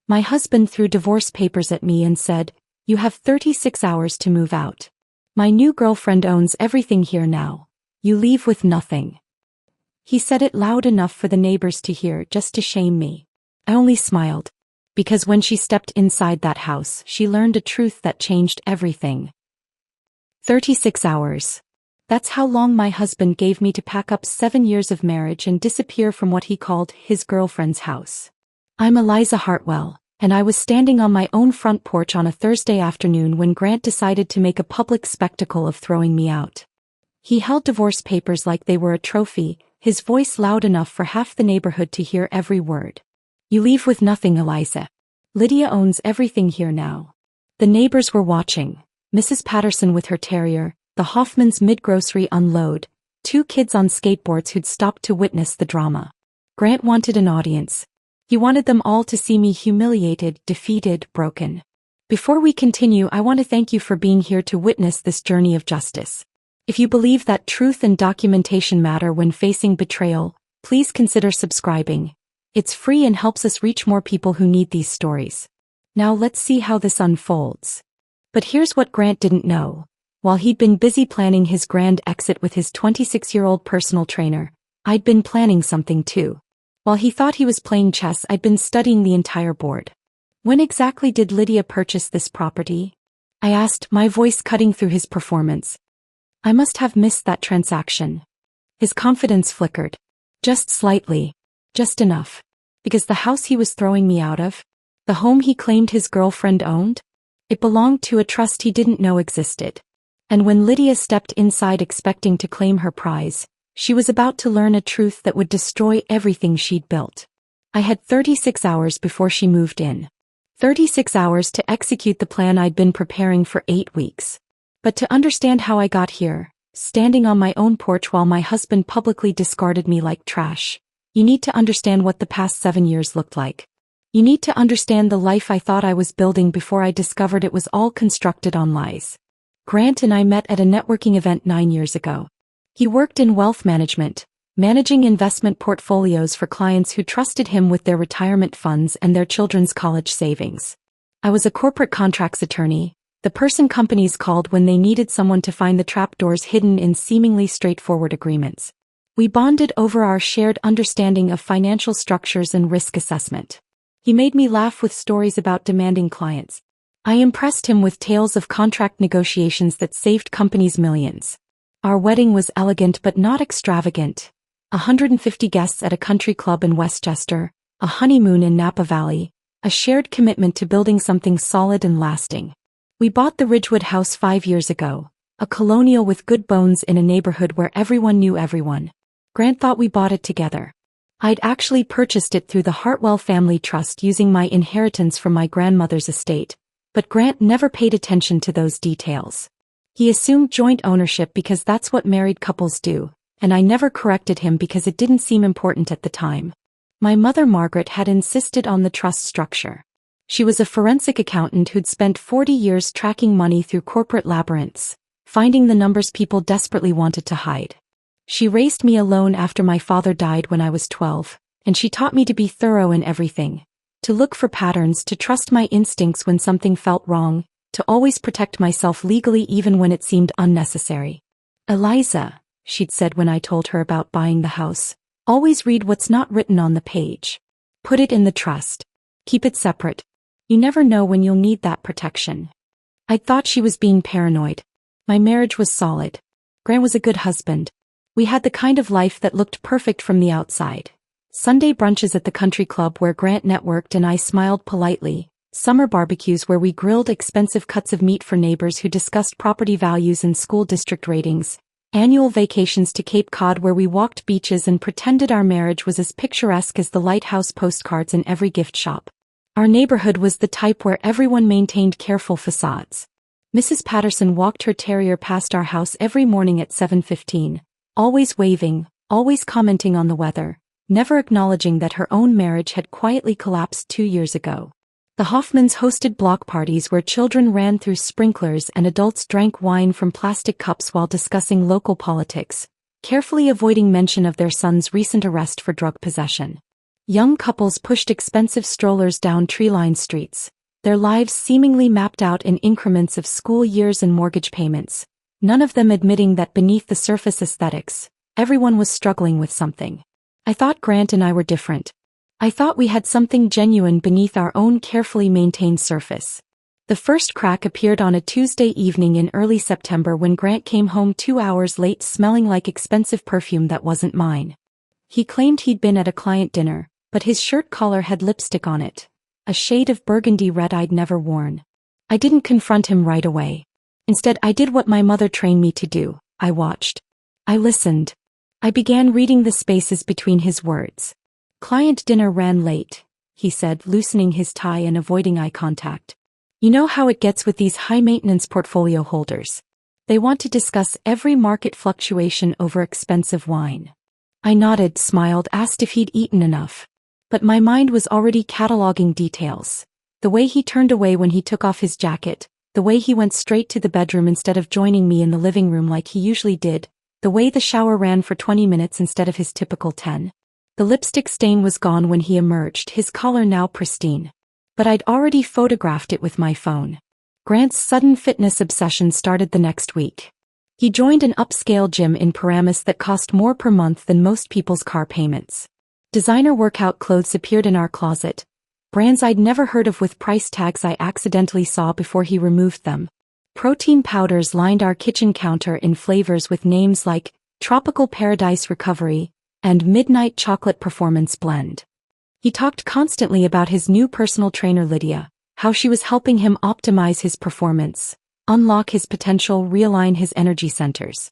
My husband threw divorce papers at me and said, "You have 36 hours to move out. My new girlfriend owns everything here now. You leave with nothing." He said it loud enough for the neighbors to hear, just to shame me. I only smiled. Because when she stepped inside that house, she learned a truth that changed everything. 36 hours. That's how long my husband gave me to pack up 7 years of marriage and disappear from what he called his girlfriend's house. I'm Eliza Hartwell, and I was standing on my own front porch on a Thursday afternoon when Grant decided to make a public spectacle of throwing me out. He held divorce papers like they were a trophy, his voice loud enough for half the neighborhood to hear every word. "You leave with nothing, Eliza. Lydia owns everything here now." The neighbors were watching. Mrs. Patterson with her terrier, the Hoffmans mid-grocery unload, 2 kids on skateboards who'd stopped to witness the drama. Grant wanted an audience. He wanted them all to see me humiliated, defeated, broken. Before we continue, I want to thank you for being here to witness this journey of justice. If you believe that truth and documentation matter when facing betrayal, please consider subscribing. It's free and helps us reach more people who need these stories. Now let's see how this unfolds. But here's what Grant didn't know. While he'd been busy planning his grand exit with his 26-year-old personal trainer, I'd been planning something too. While he thought he was playing chess, I'd been studying the entire board. "When exactly did Lydia purchase this property?" I asked, my voice cutting through his performance. I must have missed that transaction. His confidence flickered. Just slightly. Just enough. Because the house he was throwing me out of, the home he claimed his girlfriend owned, it belonged to a trust he didn't know existed. And when Lydia stepped inside expecting to claim her prize, she was about to learn a truth that would destroy everything she'd built. I had 36 hours before she moved in. 36 hours to execute the plan I'd been preparing for 8 weeks. But to understand how I got here, standing on my own porch while my husband publicly discarded me like trash, you need to understand what the past 7 years looked like. You need to understand the life I thought I was building before I discovered it was all constructed on lies. Grant and I met at a networking event 9 years ago. He worked in wealth management, managing investment portfolios for clients who trusted him with their retirement funds and their children's college savings. I was a corporate contracts attorney, the person companies called when they needed someone to find the trapdoors hidden in seemingly straightforward agreements. We bonded over our shared understanding of financial structures and risk assessment. He made me laugh with stories about demanding clients. I impressed him with tales of contract negotiations that saved companies millions. Our wedding was elegant but not extravagant. 150 guests at a country club in Westchester, a honeymoon in Napa Valley, a shared commitment to building something solid and lasting. We bought the Ridgewood house 5 years ago, a colonial with good bones in a neighborhood where everyone knew everyone. Grant thought we bought it together. I'd actually purchased it through the Hartwell Family Trust using my inheritance from my grandmother's estate, but Grant never paid attention to those details. He assumed joint ownership because that's what married couples do, and I never corrected him because it didn't seem important at the time. My mother Margaret had insisted on the trust structure. She was a forensic accountant who'd spent 40 years tracking money through corporate labyrinths, finding the numbers people desperately wanted to hide. She raised me alone after my father died when I was 12, and she taught me to be thorough in everything, to look for patterns, to trust my instincts when something felt wrong, to always protect myself legally even when it seemed unnecessary. "Eliza," she'd said when I told her about buying the house, "always read what's not written on the page. Put it in the trust. Keep it separate. You never know when you'll need that protection." I thought she was being paranoid. My marriage was solid. Grant was a good husband. We had the kind of life that looked perfect from the outside. Sunday brunches at the country club where Grant networked and I smiled politely, summer barbecues where we grilled expensive cuts of meat for neighbors who discussed property values and school district ratings, annual vacations to Cape Cod where we walked beaches and pretended our marriage was as picturesque as the lighthouse postcards in every gift shop. Our neighborhood was the type where everyone maintained careful facades. Mrs. Patterson walked her terrier past our house every morning at 7:15, always waving, always commenting on the weather, never acknowledging that her own marriage had quietly collapsed 2 years ago. The Hoffmans hosted block parties where children ran through sprinklers and adults drank wine from plastic cups while discussing local politics, carefully avoiding mention of their son's recent arrest for drug possession. Young couples pushed expensive strollers down tree-lined streets, their lives seemingly mapped out in increments of school years and mortgage payments, none of them admitting that beneath the surface aesthetics, everyone was struggling with something. I thought Grant and I were different. I thought we had something genuine beneath our own carefully maintained surface. The first crack appeared on a Tuesday evening in early September when Grant came home 2 hours late smelling like expensive perfume that wasn't mine. He claimed he'd been at a client dinner, but his shirt collar had lipstick on it, a shade of burgundy red I'd never worn. I didn't confront him right away. Instead, I did what my mother trained me to do. I watched. I listened. I began reading the spaces between his words. "Client dinner ran late," he said, loosening his tie and avoiding eye contact. "You know how it gets with these high-maintenance portfolio holders. They want to discuss every market fluctuation over expensive wine." I nodded, smiled, asked if he'd eaten enough. But my mind was already cataloging details. The way he turned away when he took off his jacket, the way he went straight to the bedroom instead of joining me in the living room like he usually did, the way the shower ran for 20 minutes instead of his typical 10. The lipstick stain was gone when he emerged, his collar now pristine. But I'd already photographed it with my phone. Grant's sudden fitness obsession started the next week. He joined an upscale gym in Paramus that cost more per month than most people's car payments. Designer workout clothes appeared in our closet, brands I'd never heard of with price tags I accidentally saw before he removed them. Protein powders lined our kitchen counter in flavors with names like Tropical Paradise Recovery and Midnight Chocolate Performance Blend. He talked constantly about his new personal trainer Lydia, how she was helping him optimize his performance, unlock his potential, realign his energy centers.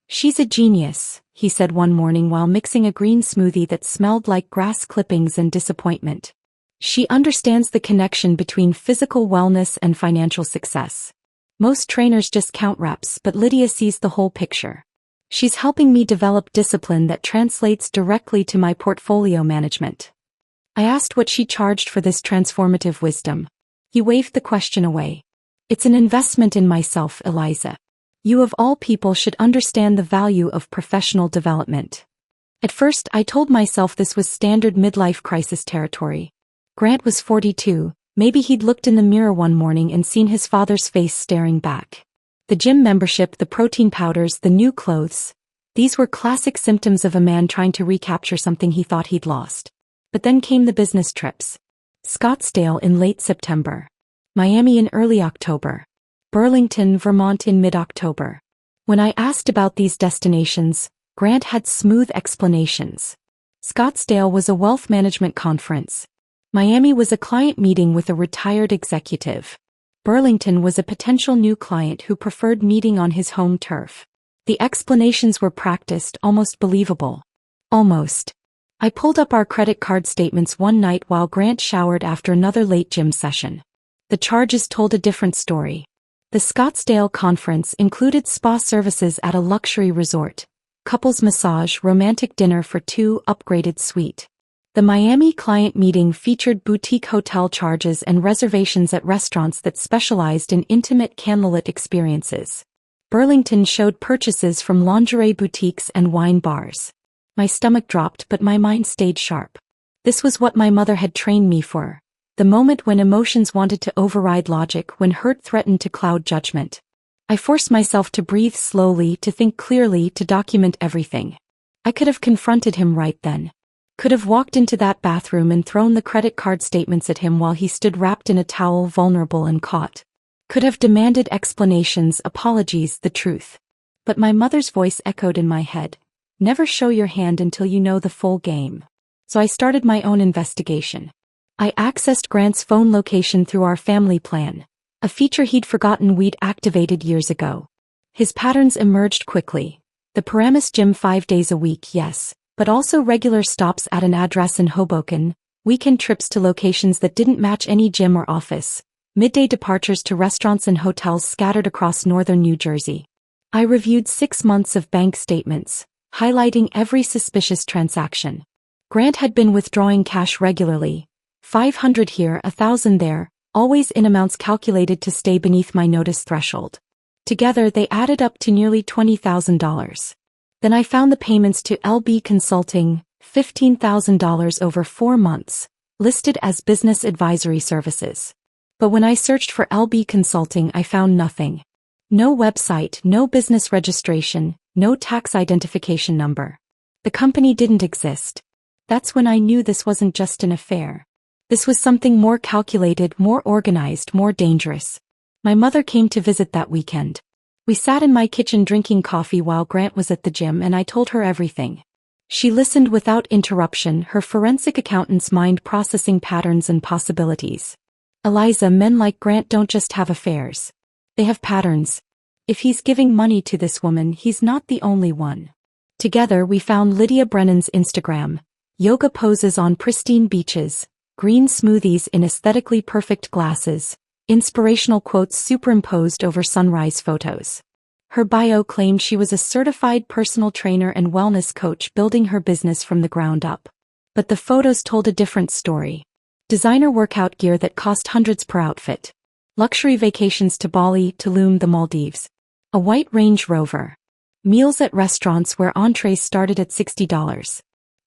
"She's a genius," he said one morning while mixing a green smoothie that smelled like grass clippings and disappointment. "She understands the connection between physical wellness and financial success. Most trainers just count reps, but Lydia sees the whole picture. She's helping me develop discipline that translates directly to my portfolio management." I asked what she charged for this transformative wisdom. He waved the question away. "It's an investment in myself, Eliza. You of all people should understand the value of professional development." At first, I told myself this was standard midlife crisis territory. Grant was 42, maybe he'd looked in the mirror one morning and seen his father's face staring back. The gym membership, the protein powders, the new clothes. These were classic symptoms of a man trying to recapture something he thought he'd lost. But then came the business trips. Scottsdale in late September. Miami in early October. Burlington, Vermont in mid-October. When I asked about these destinations, Grant had smooth explanations. Scottsdale was a wealth management conference. Miami was a client meeting with a retired executive. Burlington was a potential new client who preferred meeting on his home turf. The explanations were practiced, almost believable. Almost. I pulled up our credit card statements one night while Grant showered after another late gym session. The charges told a different story. The Scottsdale conference included spa services at a luxury resort, couples massage, romantic dinner for 2, upgraded suite. The Miami client meeting featured boutique hotel charges and reservations at restaurants that specialized in intimate candlelit experiences. Burlington showed purchases from lingerie boutiques and wine bars. My stomach dropped, but my mind stayed sharp. This was what my mother had trained me for. The moment when emotions wanted to override logic, when hurt threatened to cloud judgment. I forced myself to breathe slowly, to think clearly, to document everything. I could have confronted him right then. Could have walked into that bathroom and thrown the credit card statements at him while he stood wrapped in a towel, vulnerable and caught. Could have demanded explanations, apologies, the truth. But my mother's voice echoed in my head. Never show your hand until you know the full game. So I started my own investigation. I accessed Grant's phone location through our family plan, a feature he'd forgotten we'd activated years ago. His patterns emerged quickly. The Paramus gym 5 days a week, yes, but also regular stops at an address in Hoboken, weekend trips to locations that didn't match any gym or office, midday departures to restaurants and hotels scattered across northern New Jersey. I reviewed 6 months of bank statements, highlighting every suspicious transaction. Grant had been withdrawing cash regularly, 500 here, 1,000 there, always in amounts calculated to stay beneath my notice threshold. Together they added up to nearly $20,000. Then I found the payments to LB Consulting, $15,000 over 4 months, listed as business advisory services. But when I searched for LB Consulting, I found nothing. No website, no business registration, no tax identification number. The company didn't exist. That's when I knew this wasn't just an affair. This was something more calculated, more organized, more dangerous. My mother came to visit that weekend. We sat in my kitchen drinking coffee while Grant was at the gym, and I told her everything. She listened without interruption, her forensic accountant's mind processing patterns and possibilities. Eliza, men like Grant don't just have affairs. They have patterns. If he's giving money to this woman, he's not the only one. Together we found Lydia Brennan's Instagram. Yoga poses on pristine beaches, green smoothies in aesthetically perfect glasses, inspirational quotes superimposed over sunrise photos. Her bio claimed she was a certified personal trainer and wellness coach building her business from the ground up. But the photos told a different story. Designer workout gear that cost hundreds per outfit. Luxury vacations to Bali, Tulum, the Maldives. A white Range Rover. Meals at restaurants where entrees started at $60.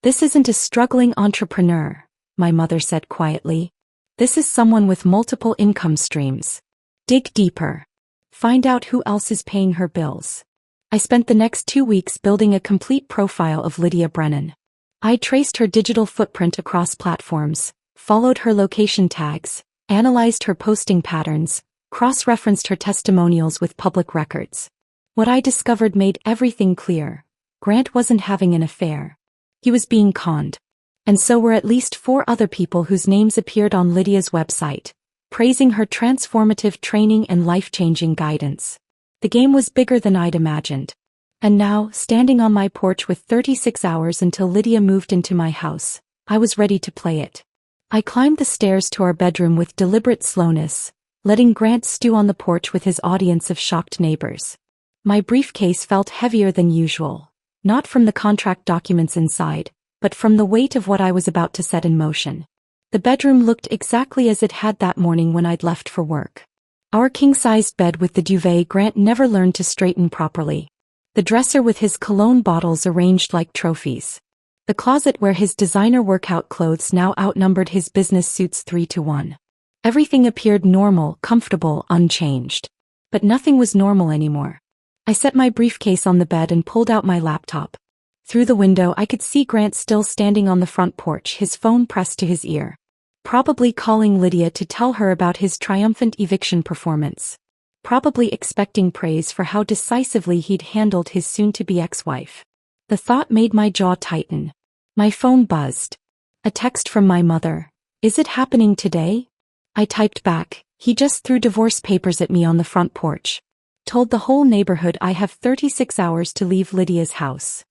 This isn't a struggling entrepreneur, my mother said quietly. This is someone with multiple income streams. Dig deeper. Find out who else is paying her bills. I spent the next 2 weeks building a complete profile of Lydia Brennan. I traced her digital footprint across platforms, followed her location tags, analyzed her posting patterns, cross-referenced her testimonials with public records. What I discovered made everything clear. Grant wasn't having an affair. He was being conned. And so were at least 4 other people whose names appeared on Lydia's website, praising her transformative training and life-changing guidance. The game was bigger than I'd imagined. And now, standing on my porch with 36 hours until Lydia moved into my house, I was ready to play it. I climbed the stairs to our bedroom with deliberate slowness, letting Grant stew on the porch with his audience of shocked neighbors. My briefcase felt heavier than usual, not from the contract documents inside, but from the weight of what I was about to set in motion. The bedroom looked exactly as it had that morning when I'd left for work. Our king-sized bed with the duvet Grant never learned to straighten properly. The dresser with his cologne bottles arranged like trophies. The closet where his designer workout clothes now outnumbered his business suits 3 to 1. Everything appeared normal, comfortable, unchanged. But nothing was normal anymore. I set my briefcase on the bed and pulled out my laptop. Through the window I could see Grant still standing on the front porch, his phone pressed to his ear. Probably calling Lydia to tell her about his triumphant eviction performance. Probably expecting praise for how decisively he'd handled his soon-to-be ex-wife. The thought made my jaw tighten. My phone buzzed. A text from my mother. Is it happening today? I typed back, he just threw divorce papers at me on the front porch. Told the whole neighborhood I have 36 hours to leave Lydia's house.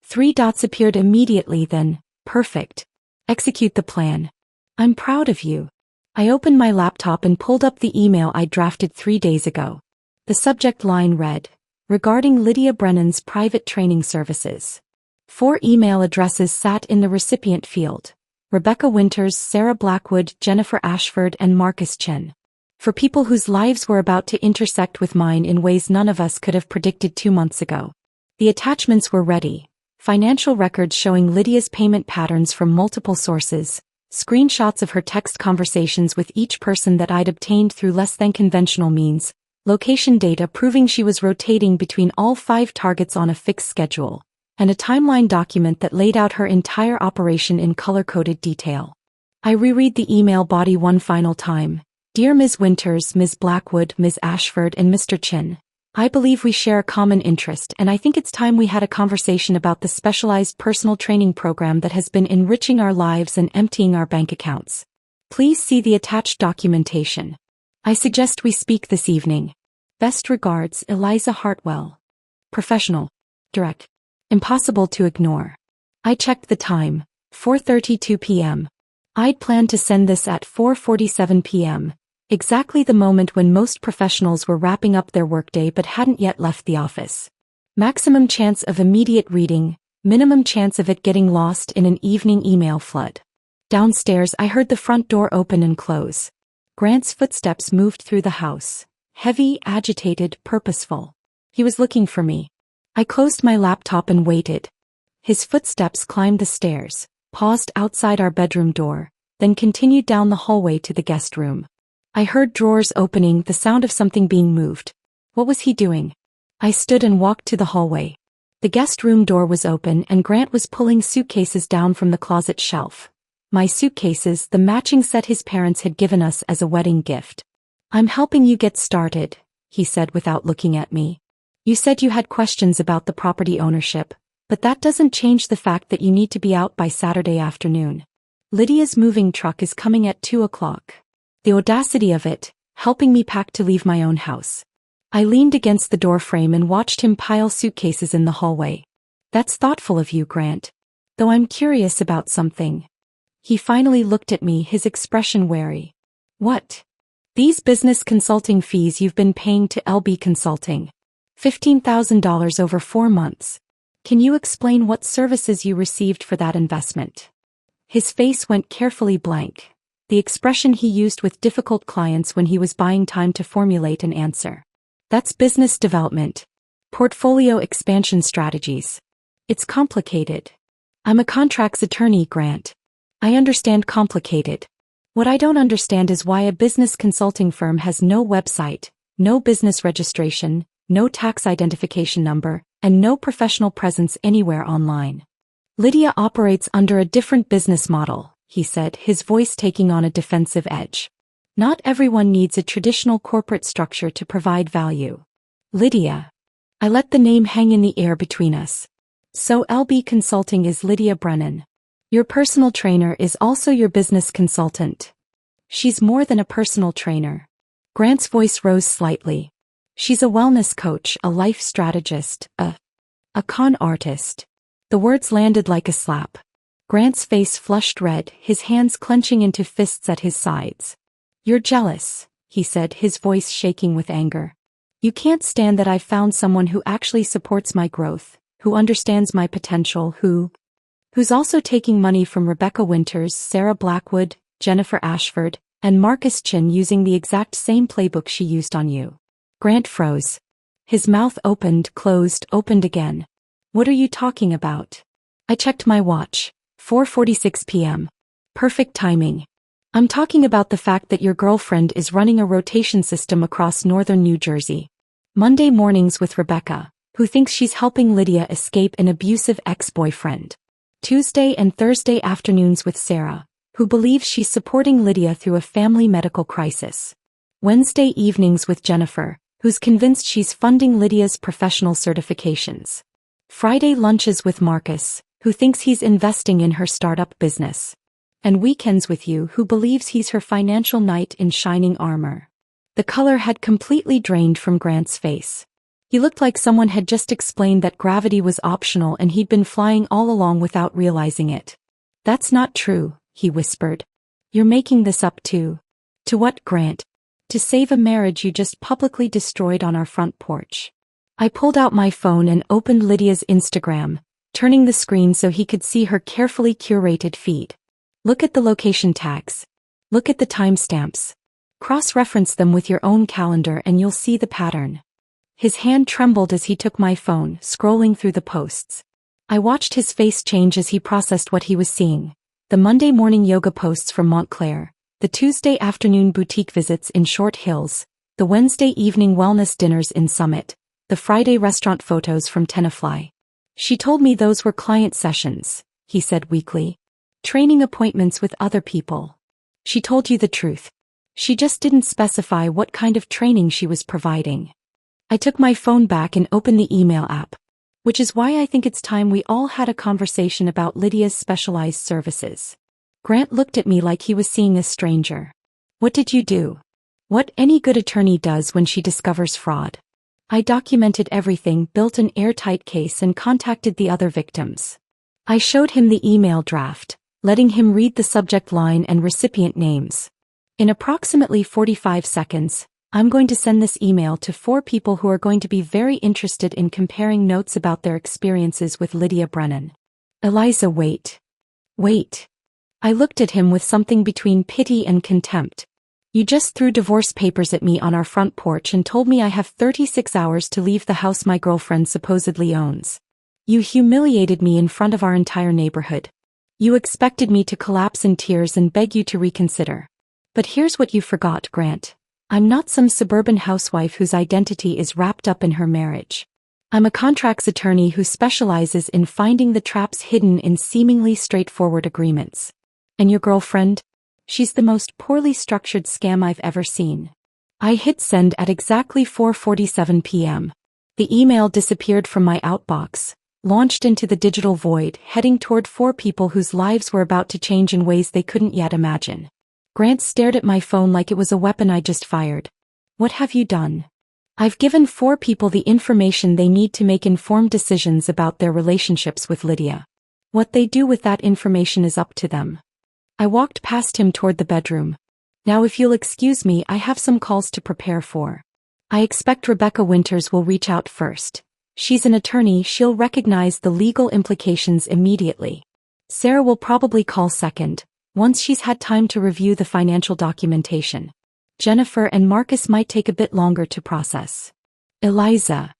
3 dots appeared immediately, then, perfect. Execute the plan. I'm proud of you. I opened my laptop and pulled up the email I drafted 3 days ago. The subject line read, regarding Lydia Brennan's private training services. 4 email addresses sat in the recipient field. Rebecca Winters, Sarah Blackwood, Jennifer Ashford, and Marcus Chin. For people whose lives were about to intersect with mine in ways none of us could have predicted 2 months ago. The attachments were ready. Financial records showing Lydia's payment patterns from multiple sources, screenshots of her text conversations with each person that I'd obtained through less than conventional means, location data proving she was rotating between all 5 targets on a fixed schedule, and a timeline document that laid out her entire operation in color-coded detail. I reread the email body one final time. Dear Ms. Winters, Ms. Blackwood, Ms. Ashford, and Mr. Chin, I believe we share a common interest, and I think it's time we had a conversation about the specialized personal training program that has been enriching our lives and emptying our bank accounts. Please see the attached documentation. I suggest we speak this evening. Best regards, Eliza Hartwell. Professional. Direct. Impossible to ignore. I checked the time. 4:32 p.m. I'd planned to send this at 4:47 p.m., exactly the moment when most professionals were wrapping up their workday but hadn't yet left the office. Maximum chance of immediate reading, minimum chance of it getting lost in an evening email flood. Downstairs I heard the front door open and close. Grant's footsteps moved through the house. Heavy, agitated, purposeful. He was looking for me. I closed my laptop and waited. His footsteps climbed the stairs, paused outside our bedroom door, then continued down the hallway to the guest room. I heard drawers opening, the sound of something being moved. What was he doing? I stood and walked to the hallway. The guest room door was open and Grant was pulling suitcases down from the closet shelf. My suitcases, the matching set his parents had given us as a wedding gift. "I'm helping you get started," he said without looking at me. "You said you had questions about the property ownership, but that doesn't change the fact that you need to be out by Saturday afternoon. Lydia's moving truck is coming at 2 o'clock. The audacity of it, helping me pack to leave my own house." I leaned against the door frame and watched him pile suitcases in the hallway. "That's thoughtful of you, Grant. Though I'm curious about something." He finally looked at me, his expression wary. "What?" "These business consulting fees you've been paying to LB Consulting. $15,000 over 4 months. Can you explain what services you received for that investment?" His face went carefully blank, the expression he used with difficult clients when he was buying time to formulate an answer. "That's business development. Portfolio expansion strategies. It's complicated. I'm a contracts attorney, Grant. I understand complicated. What I don't understand is why a business consulting firm has no website, no business registration, no tax identification number, and no professional presence anywhere online. Lydia operates under a different business model," he said, his voice taking on a defensive edge. "Not everyone needs a traditional corporate structure to provide value." "Lydia." I let the name hang in the air between us. "So LB Consulting is Lydia Brennan. Your personal trainer is also your business consultant." "She's more than a personal trainer." Grant's voice rose slightly. "She's a wellness coach, a life strategist, a con artist." The words landed like a slap. Grant's face flushed red, his hands clenching into fists at his sides. "You're jealous," he said, his voice shaking with anger. "You can't stand that I've found someone who actually supports my growth, who understands my potential, who's also taking money from Rebecca Winters, Sarah Blackwood, Jennifer Ashford, and Marcus Chin using the exact same playbook she used on you." Grant froze. His mouth opened, closed, opened again. "What are you talking about?" I checked my watch. 4:46 p.m. Perfect timing. "I'm talking about the fact that your girlfriend is running a rotation system across northern New Jersey. Monday mornings with Rebecca, who thinks she's helping Lydia escape an abusive ex-boyfriend. Tuesday and Thursday afternoons with Sarah, who believes she's supporting Lydia through a family medical crisis. Wednesday evenings with Jennifer, who's convinced she's funding Lydia's professional certifications. Friday lunches with Marcus, who thinks he's investing in her startup business. And weekends with you, who believes he's her financial knight in shining armor." The color had completely drained from Grant's face. He looked like someone had just explained that gravity was optional and he'd been flying all along without realizing it. "That's not true," he whispered. "You're making this up too." "To what, Grant?" "To save a marriage you just publicly destroyed on our front porch." I pulled out my phone and opened Lydia's Instagram, turning the screen so he could see her carefully curated feed. "Look at the location tags. Look at the timestamps. Cross-reference them with your own calendar and you'll see the pattern." His hand trembled as he took my phone, scrolling through the posts. I watched his face change as he processed what he was seeing. The Monday morning yoga posts from Montclair, the Tuesday afternoon boutique visits in Short Hills, the Wednesday evening wellness dinners in Summit, the Friday restaurant photos from Tenafly. "She told me those were client sessions," he said weakly. "Training appointments with other people." "She told you the truth. She just didn't specify what kind of training she was providing." I took my phone back and opened the email app. "Which is why I think it's time we all had a conversation about Lydia's specialized services." Grant looked at me like he was seeing a stranger. "What did you do?" "What any good attorney does when she discovers fraud. I documented everything, built an airtight case and contacted the other victims." I showed him the email draft, letting him read the subject line and recipient names. "In approximately 45 seconds, I'm going to send this email to 4 people who are going to be very interested in comparing notes about their experiences with Lydia Brennan." "Eliza, wait." "Wait." I looked at him with something between pity and contempt. "You just threw divorce papers at me on our front porch and told me I have 36 hours to leave the house my girlfriend supposedly owns. You humiliated me in front of our entire neighborhood. You expected me to collapse in tears and beg you to reconsider. But here's what you forgot, Grant. I'm not some suburban housewife whose identity is wrapped up in her marriage. I'm a contracts attorney who specializes in finding the traps hidden in seemingly straightforward agreements. And your girlfriend? She's the most poorly structured scam I've ever seen. I hit send at exactly 4:47 p.m. The email disappeared from my outbox, launched into the digital void, heading toward 4 people whose lives were about to change in ways they couldn't yet imagine. Grant stared at my phone like it was a weapon I just fired. What have you done? I've given 4 people the information they need to make informed decisions about their relationships with Lydia. What they do with that information is up to them. I walked past him toward the bedroom. Now if you'll excuse me, I have some calls to prepare for. I expect Rebecca Winters will reach out first. She's an attorney, she'll recognize the legal implications immediately. Sarah will probably call second, once she's had time to review the financial documentation. Jennifer and Marcus might take a bit longer to process. Eliza.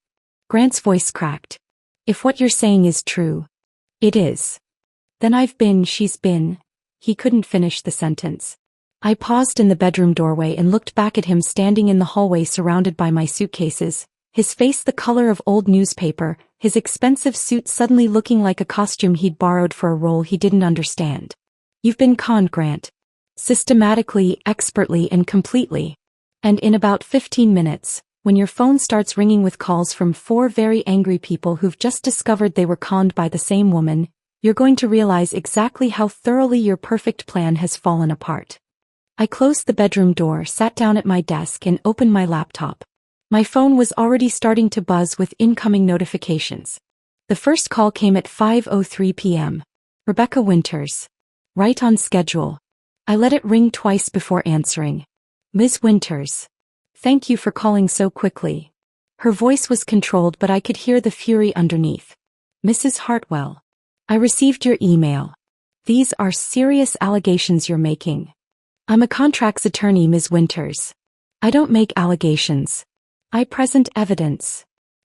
Grant's voice cracked. If what you're saying is true. It is. Then she's been. He couldn't finish the sentence. I paused in the bedroom doorway and looked back at him standing in the hallway surrounded by my suitcases, his face the color of old newspaper, his expensive suit suddenly looking like a costume he'd borrowed for a role he didn't understand. You've been conned, Grant. Systematically, expertly, and completely. And in about 15 minutes, when your phone starts ringing with calls from 4 very angry people who've just discovered they were conned by the same woman, you're going to realize exactly how thoroughly your perfect plan has fallen apart. I closed the bedroom door, sat down at my desk, and opened my laptop. My phone was already starting to buzz with incoming notifications. The first call came at 5:03 p.m. Rebecca Winters. Right on schedule. I let it ring twice before answering. Ms. Winters. Thank you for calling so quickly. Her voice was controlled, but I could hear the fury underneath. Mrs. Hartwell. I received your email. These are serious allegations you're making. I'm a contracts attorney, Ms. Winters. I don't make allegations. I present evidence.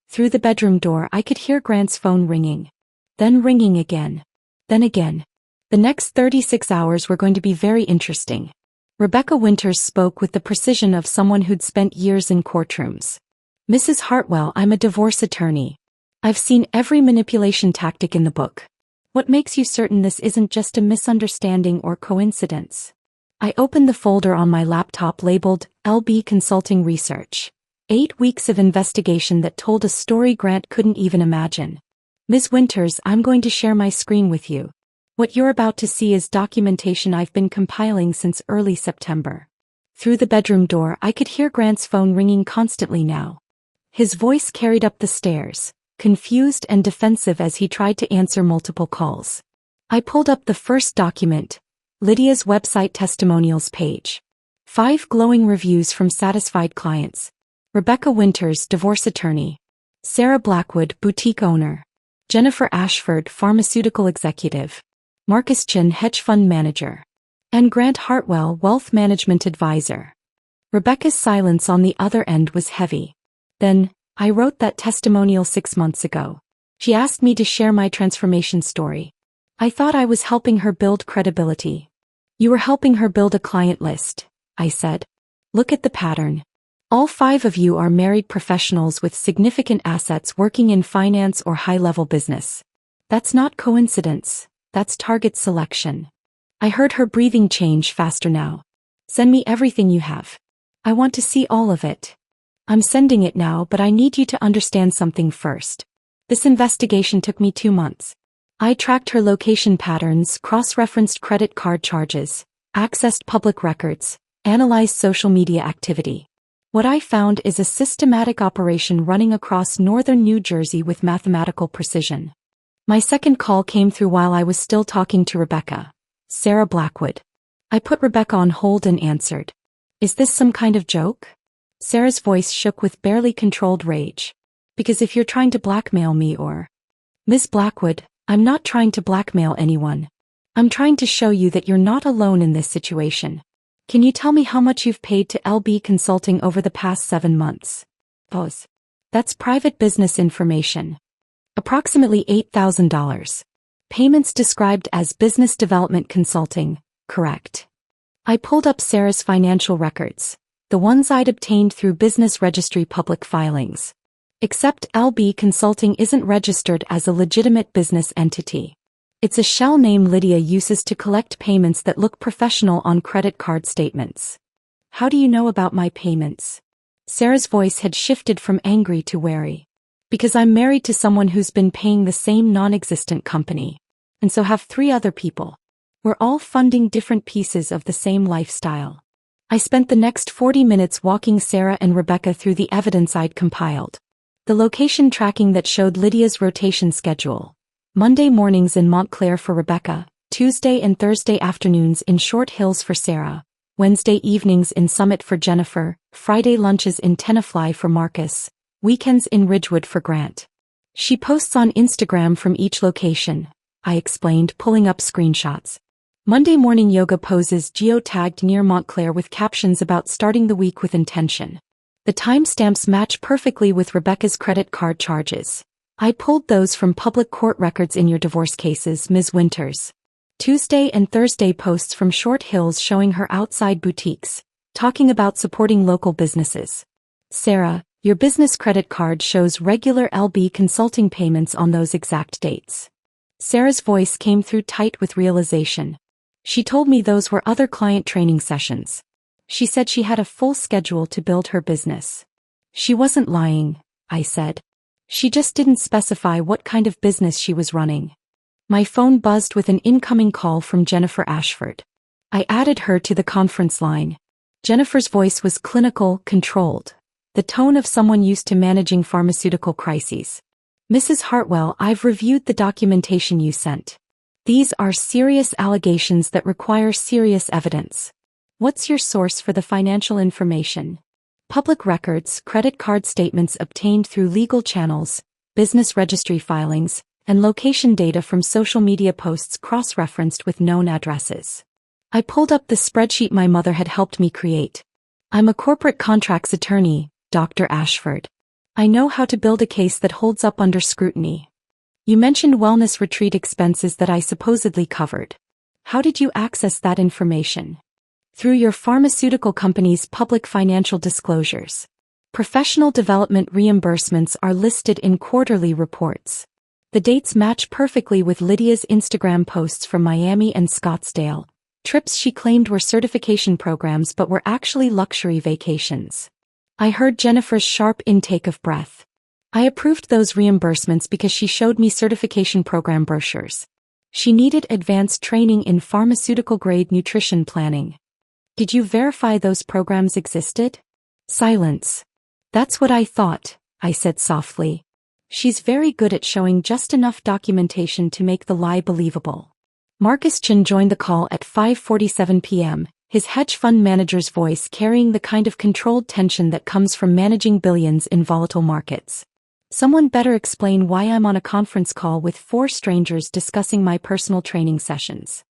Through the bedroom door I could hear Grant's phone ringing. Then ringing again. Then again. The next 36 hours were going to be very interesting. Rebecca Winters spoke with the precision of someone who'd spent years in courtrooms. Mrs. Hartwell, I'm a divorce attorney. I've seen every manipulation tactic in the book. What makes you certain this isn't just a misunderstanding or coincidence? I opened the folder on my laptop labeled LB Consulting Research. 8 weeks of investigation that told a story Grant couldn't even imagine. Ms. Winters, I'm going to share my screen with you. What you're about to see is documentation I've been compiling since early September. Through the bedroom door I could hear Grant's phone ringing constantly now. His voice carried up the stairs, confused and defensive as he tried to answer multiple calls. I pulled up the first document, Lydia's website testimonials page. 5 glowing reviews from satisfied clients. Rebecca Winters, divorce attorney. Sarah Blackwood, boutique owner. Jennifer Ashford, pharmaceutical executive. Marcus Chin, hedge fund manager. And Grant Hartwell, wealth management advisor. Rebecca's silence on the other end was heavy. Then, I wrote that testimonial 6 months ago. She asked me to share my transformation story. I thought I was helping her build credibility. You were helping her build a client list, I said. Look at the pattern. All 5 of you are married professionals with significant assets working in finance or high-level business. That's not coincidence, that's target selection. I heard her breathing change faster now. Send me everything you have. I want to see all of it. I'm sending it now, but I need you to understand something first. This investigation took me 2 months. I tracked her location patterns, cross-referenced credit card charges, accessed public records, analyzed social media activity. What I found is a systematic operation running across northern New Jersey with mathematical precision. My second call came through while I was still talking to Rebecca. Sarah Blackwood. I put Rebecca on hold and answered. Is this some kind of joke? Sarah's voice shook with barely controlled rage. Because if you're trying to blackmail me or... Ms. Blackwood, I'm not trying to blackmail anyone. I'm trying to show you that you're not alone in this situation. Can you tell me how much you've paid to LB Consulting over the past 7 months? Pause. That's private business information. Approximately $8,000. Payments described as business development consulting, correct. I pulled up Sarah's financial records, the ones I'd obtained through business registry public filings. Except LB Consulting isn't registered as a legitimate business entity. It's a shell name Lydia uses to collect payments that look professional on credit card statements. How do you know about my payments? Sarah's voice had shifted from angry to wary. Because I'm married to someone who's been paying the same non-existent company. And so have 3 other people. We're all funding different pieces of the same lifestyle. I spent the next 40 minutes walking Sarah and Rebecca through the evidence I'd compiled. The location tracking that showed Lydia's rotation schedule. Monday mornings in Montclair for Rebecca, Tuesday and Thursday afternoons in Short Hills for Sarah, Wednesday evenings in Summit for Jennifer, Friday lunches in Tenafly for Marcus, weekends in Ridgewood for Grant. She posts on Instagram from each location, I explained, pulling up screenshots. Monday morning yoga poses geotagged near Montclair with captions about starting the week with intention. The timestamps match perfectly with Rebecca's credit card charges. I pulled those from public court records in your divorce cases, Ms. Winters. Tuesday and Thursday posts from Short Hills showing her outside boutiques, talking about supporting local businesses. Sarah, your business credit card shows regular LB consulting payments on those exact dates. Sarah's voice came through tight with realization. She told me those were other client training sessions. She said she had a full schedule to build her business. She wasn't lying, I said. She just didn't specify what kind of business she was running. My phone buzzed with an incoming call from Jennifer Ashford. I added her to the conference line. Jennifer's voice was clinical, controlled. The tone of someone used to managing pharmaceutical crises. Mrs. Hartwell, I've reviewed the documentation you sent. These are serious allegations that require serious evidence. What's your source for the financial information? Public records, credit card statements obtained through legal channels, business registry filings, and location data from social media posts cross-referenced with known addresses. I pulled up the spreadsheet my mother had helped me create. I'm a corporate contracts attorney, Dr. Ashford. I know how to build a case that holds up under scrutiny. You mentioned wellness retreat expenses that I supposedly covered. How did you access that information? Through your pharmaceutical company's public financial disclosures. Professional development reimbursements are listed in quarterly reports. The dates match perfectly with Lydia's Instagram posts from Miami and Scottsdale, trips she claimed were certification programs but were actually luxury vacations. I heard Jennifer's sharp intake of breath. I approved those reimbursements because she showed me certification program brochures. She needed advanced training in pharmaceutical-grade nutrition planning. Did you verify those programs existed? Silence. That's what I thought, I said softly. She's very good at showing just enough documentation to make the lie believable. Marcus Chin joined the call at 5:47 p.m., his hedge fund manager's voice carrying the kind of controlled tension that comes from managing billions in volatile markets. Someone better explain why I'm on a conference call with 4 strangers discussing my personal training sessions.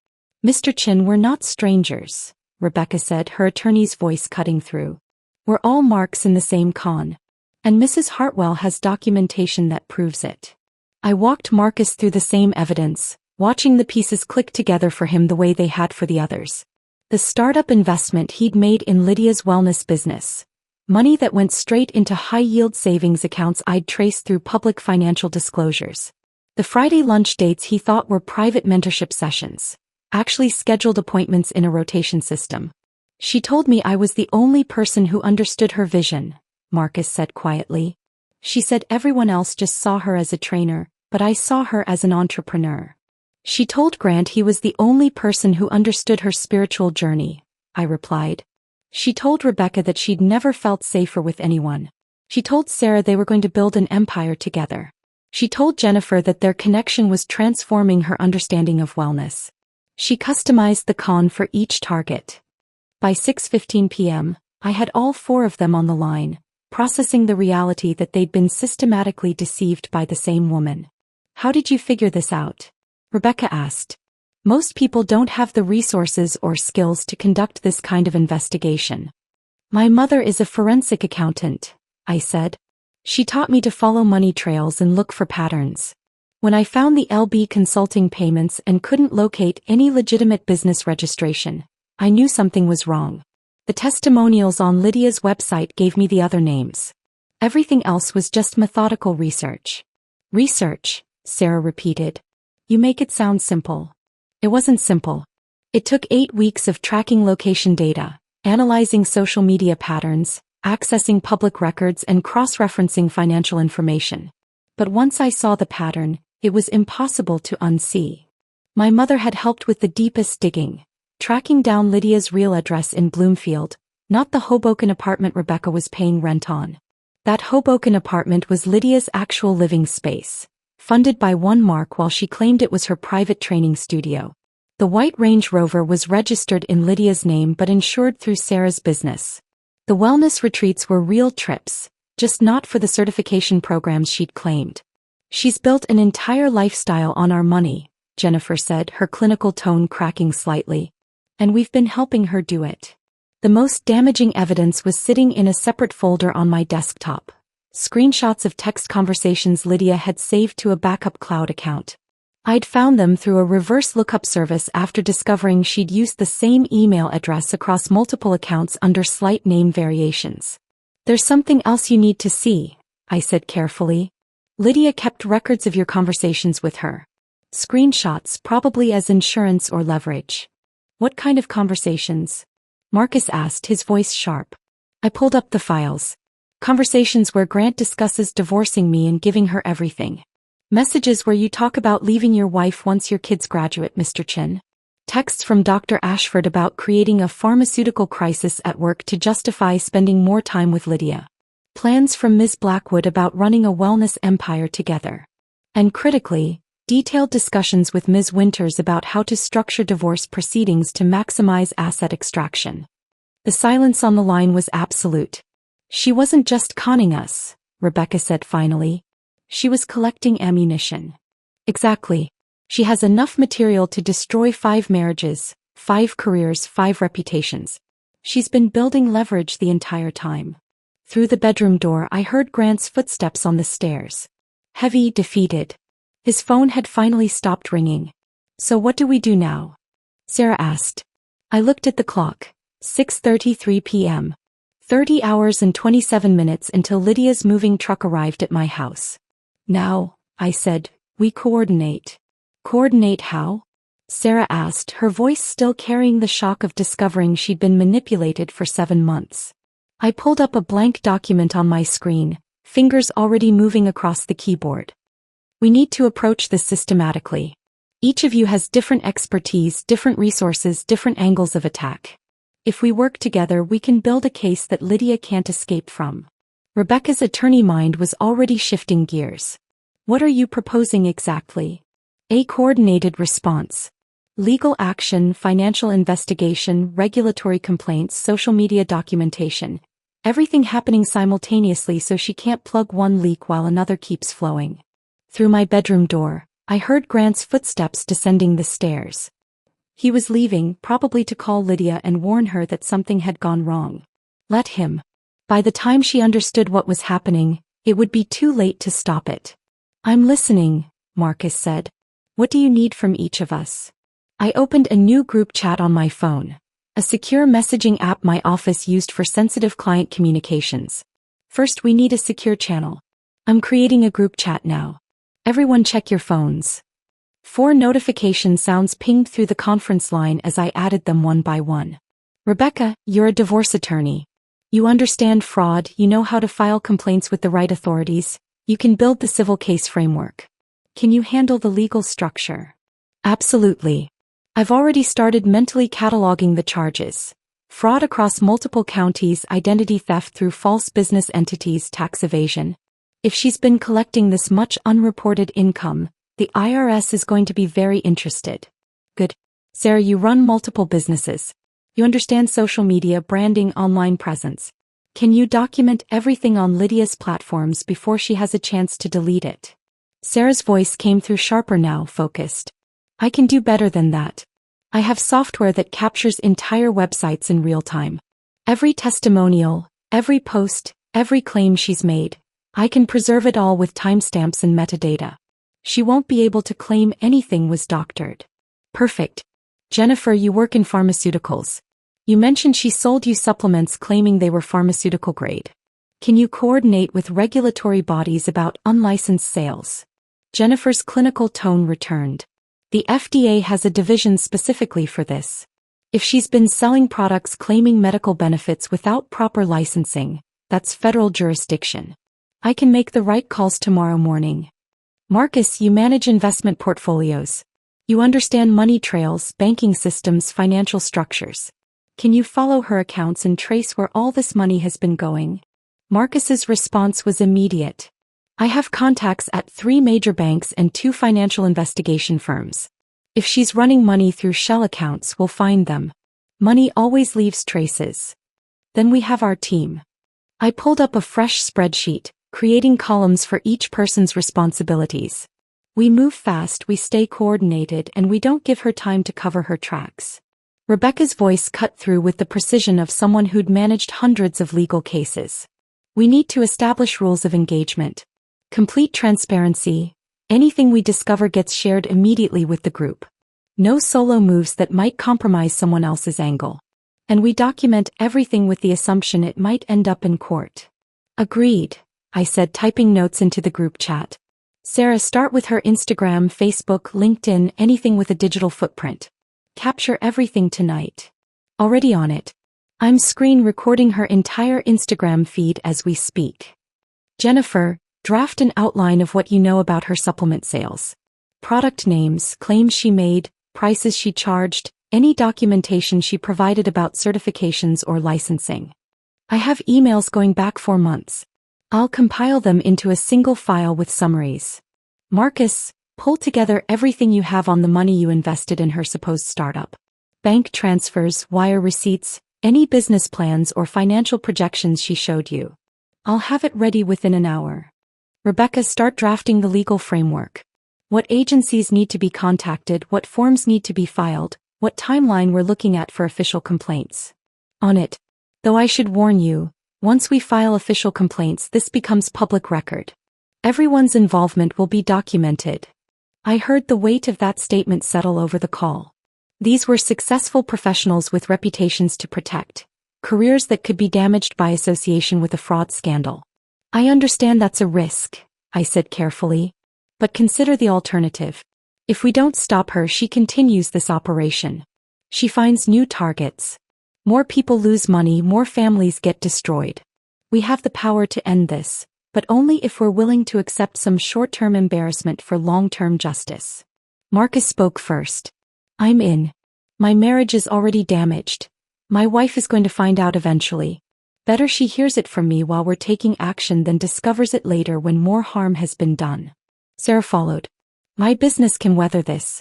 Mr. Chin, we're not strangers, Rebecca said, her attorney's voice cutting through. We're all marks in the same con. And Mrs. Hartwell has documentation that proves it. I walked Marcus through the same evidence, watching the pieces click together for him the way they had for the others. The startup investment he'd made in Lydia's wellness business. Money that went straight into high-yield savings accounts I'd traced through public financial disclosures. The Friday lunch dates he thought were private mentorship sessions. Actually scheduled appointments in a rotation system. She told me I was the only person who understood her vision, Marcus said quietly. She said everyone else just saw her as a trainer, but I saw her as an entrepreneur. She told Grant he was the only person who understood her spiritual journey, I replied. She told Rebecca that she'd never felt safer with anyone. She told Sarah they were going to build an empire together. She told Jennifer that their connection was transforming her understanding of wellness. She customized the con for each target. By 6:15 p.m., I had all 4 of them on the line, processing the reality that they'd been systematically deceived by the same woman. How did you figure this out? Rebecca asked. Most people don't have the resources or skills to conduct this kind of investigation. My mother is a forensic accountant, I said. She taught me to follow money trails and look for patterns. When I found the LB consulting payments and couldn't locate any legitimate business registration, I knew something was wrong. The testimonials on Lydia's website gave me the other names. Everything else was just methodical research. Research, Sarah repeated. You make it sound simple. It wasn't simple. It took 8 weeks of tracking location data, analyzing social media patterns, accessing public records and cross-referencing financial information. But once I saw the pattern, it was impossible to unsee. My mother had helped with the deepest digging, tracking down Lydia's real address in Bloomfield, not the Hoboken apartment Rebecca was paying rent on. That Hoboken apartment was Lydia's actual living space, funded by one Mark while she claimed it was her private training studio. The white Range Rover was registered in Lydia's name but insured through Sarah's business. The wellness retreats were real trips, just not for the certification programs she'd claimed. She's built an entire lifestyle on our money, Jennifer said, her clinical tone cracking slightly. And we've been helping her do it. The most damaging evidence was sitting in a separate folder on my desktop. Screenshots of text conversations Lydia had saved to a backup cloud account. I'd found them through a reverse lookup service after discovering she'd used the same email address across multiple accounts under slight name variations. There's something else you need to see, I said carefully. Lydia kept records of your conversations with her. Screenshots, probably as insurance or leverage. What kind of conversations? Marcus asked, his voice sharp. I pulled up the files. Conversations where Grant discusses divorcing me and giving her everything. Messages where you talk about leaving your wife once your kids graduate, Mr. Chin. Texts from Dr. Ashford about creating a pharmaceutical crisis at work to justify spending more time with Lydia. Plans from Ms. Blackwood about running a wellness empire together. And critically, detailed discussions with Ms. Winters about how to structure divorce proceedings to maximize asset extraction. The silence on the line was absolute. She wasn't just conning us, Rebecca said finally. She was collecting ammunition. Exactly. She has enough material to destroy 5 marriages, 5 careers, 5 reputations. She's been building leverage the entire time. Through the bedroom door I heard Grant's footsteps on the stairs. Heavy, defeated. His phone had finally stopped ringing. So what do we do now? Sarah asked. I looked at the clock. 6:33 p.m. 30 hours and 27 minutes until Lydia's moving truck arrived at my house. Now, I said, we coordinate. Coordinate how? Sarah asked, her voice still carrying the shock of discovering she'd been manipulated for 7 months. I pulled up a blank document on my screen, fingers already moving across the keyboard. We need to approach this systematically. Each of you has different expertise, different resources, different angles of attack. If we work together, we can build a case that Lydia can't escape from. Rebecca's attorney mind was already shifting gears. What are you proposing exactly? A coordinated response. Legal action, financial investigation, regulatory complaints, social media documentation. Everything happening simultaneously so she can't plug one leak while another keeps flowing. Through my bedroom door, I heard Grant's footsteps descending the stairs. He was leaving, probably to call Lydia and warn her that something had gone wrong. Let him. By the time she understood what was happening, it would be too late to stop it. I'm listening, Marcus said. What do you need from each of us? I opened a new group chat on my phone. A secure messaging app my office used for sensitive client communications. First, we need a secure channel. I'm creating a group chat now. Everyone check your phones. 4 notification sounds pinged through the conference line as I added them one by one. Rebecca, you're a divorce attorney. You understand fraud, you know how to file complaints with the right authorities, you can build the civil case framework. Can you handle the legal structure? Absolutely. I've already started mentally cataloging the charges. Fraud across multiple counties, identity theft through false business entities, tax evasion. If she's been collecting this much unreported income, the IRS is going to be very interested. Good. Sarah, you run multiple businesses. You understand social media, branding, online presence. Can you document everything on Lydia's platforms before she has a chance to delete it? Sarah's voice came through sharper now, focused. I can do better than that. I have software that captures entire websites in real time. Every testimonial, every post, every claim she's made. I can preserve it all with timestamps and metadata. She won't be able to claim anything was doctored. Perfect. Jennifer, you work in pharmaceuticals. You mentioned she sold you supplements claiming they were pharmaceutical grade. Can you coordinate with regulatory bodies about unlicensed sales? Jennifer's clinical tone returned. The FDA has a division specifically for this. If she's been selling products claiming medical benefits without proper licensing, that's federal jurisdiction. I can make the right calls tomorrow morning. Marcus, you manage investment portfolios. You understand money trails, banking systems, financial structures. Can you follow her accounts and trace where all this money has been going? Marcus's response was immediate. I have contacts at 3 major banks and 2 financial investigation firms. If she's running money through shell accounts, we'll find them. Money always leaves traces. Then we have our team. I pulled up a fresh spreadsheet, creating columns for each person's responsibilities. We move fast, we stay coordinated, and we don't give her time to cover her tracks. Rebecca's voice cut through with the precision of someone who'd managed hundreds of legal cases. We need to establish rules of engagement. Complete transparency. Anything we discover gets shared immediately with the group. No solo moves that might compromise someone else's angle. And we document everything with the assumption it might end up in court. Agreed, I said, typing notes into the group chat. Sarah, start with her Instagram, Facebook, LinkedIn, anything with a digital footprint. Capture everything tonight. Already on it. I'm screen recording her entire Instagram feed as we speak. Jennifer, draft an outline of what you know about her supplement sales. Product names, claims she made, prices she charged, any documentation she provided about certifications or licensing. I have emails going back 4 months. I'll compile them into a single file with summaries. Marcus, pull together everything you have on the money you invested in her supposed startup. Bank transfers, wire receipts, any business plans or financial projections she showed you. I'll have it ready within an hour. Rebecca, start drafting the legal framework. What agencies need to be contacted, what forms need to be filed, what timeline we're looking at for official complaints. On it. Though I should warn you, once we file official complaints, this becomes public record. Everyone's involvement will be documented. I heard the weight of that statement settle over the call. These were successful professionals with reputations to protect, careers that could be damaged by association with a fraud scandal. I understand that's a risk, I said carefully. But consider the alternative. If we don't stop her, she continues this operation. She finds new targets. More people lose money, more families get destroyed. We have the power to end this, but only if we're willing to accept some short-term embarrassment for long-term justice. Marcus spoke first. I'm in. My marriage is already damaged. My wife is going to find out eventually. Better she hears it from me while we're taking action than discovers it later when more harm has been done. Sarah followed. My business can weather this.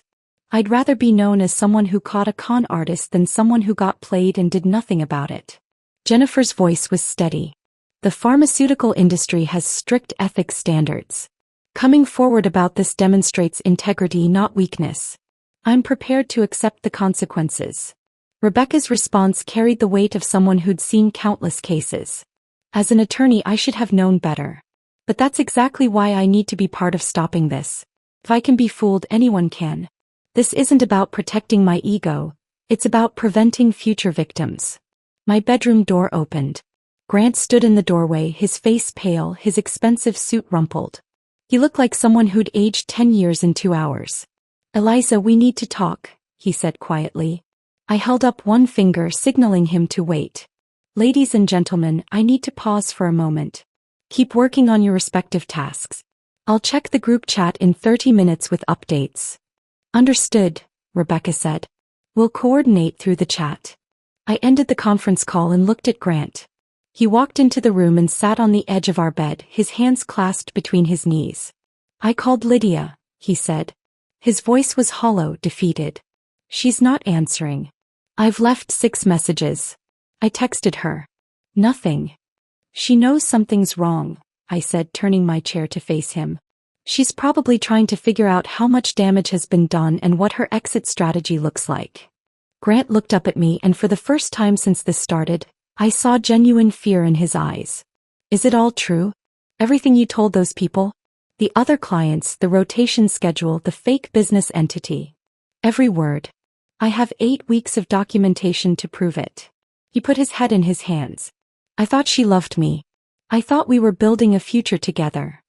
I'd rather be known as someone who caught a con artist than someone who got played and did nothing about it. Jennifer's voice was steady. The pharmaceutical industry has strict ethics standards. Coming forward about this demonstrates integrity, not weakness. I'm prepared to accept the consequences. Rebecca's response carried the weight of someone who'd seen countless cases. As an attorney, I should have known better. But that's exactly why I need to be part of stopping this. If I can be fooled, anyone can. This isn't about protecting my ego, it's about preventing future victims. My bedroom door opened. Grant stood in the doorway, his face pale, his expensive suit rumpled. He looked like someone who'd aged 10 years in 2 hours. Eliza, we need to talk, he said quietly. I held up one finger, signaling him to wait. Ladies and gentlemen, I need to pause for a moment. Keep working on your respective tasks. I'll check the group chat in 30 minutes with updates. Understood, Rebecca said. We'll coordinate through the chat. I ended the conference call and looked at Grant. He walked into the room and sat on the edge of our bed, his hands clasped between his knees. I called Lydia, he said. His voice was hollow, defeated. She's not answering. I've left 6 messages. I texted her. Nothing. She knows something's wrong, I said, turning my chair to face him. She's probably trying to figure out how much damage has been done and what her exit strategy looks like. Grant looked up at me, and for the first time since this started, I saw genuine fear in his eyes. Is it all true? Everything you told those people? The other clients, the rotation schedule, the fake business entity. Every word. I have 8 weeks of documentation to prove it. He put his head in his hands. I thought she loved me. I thought we were building a future together.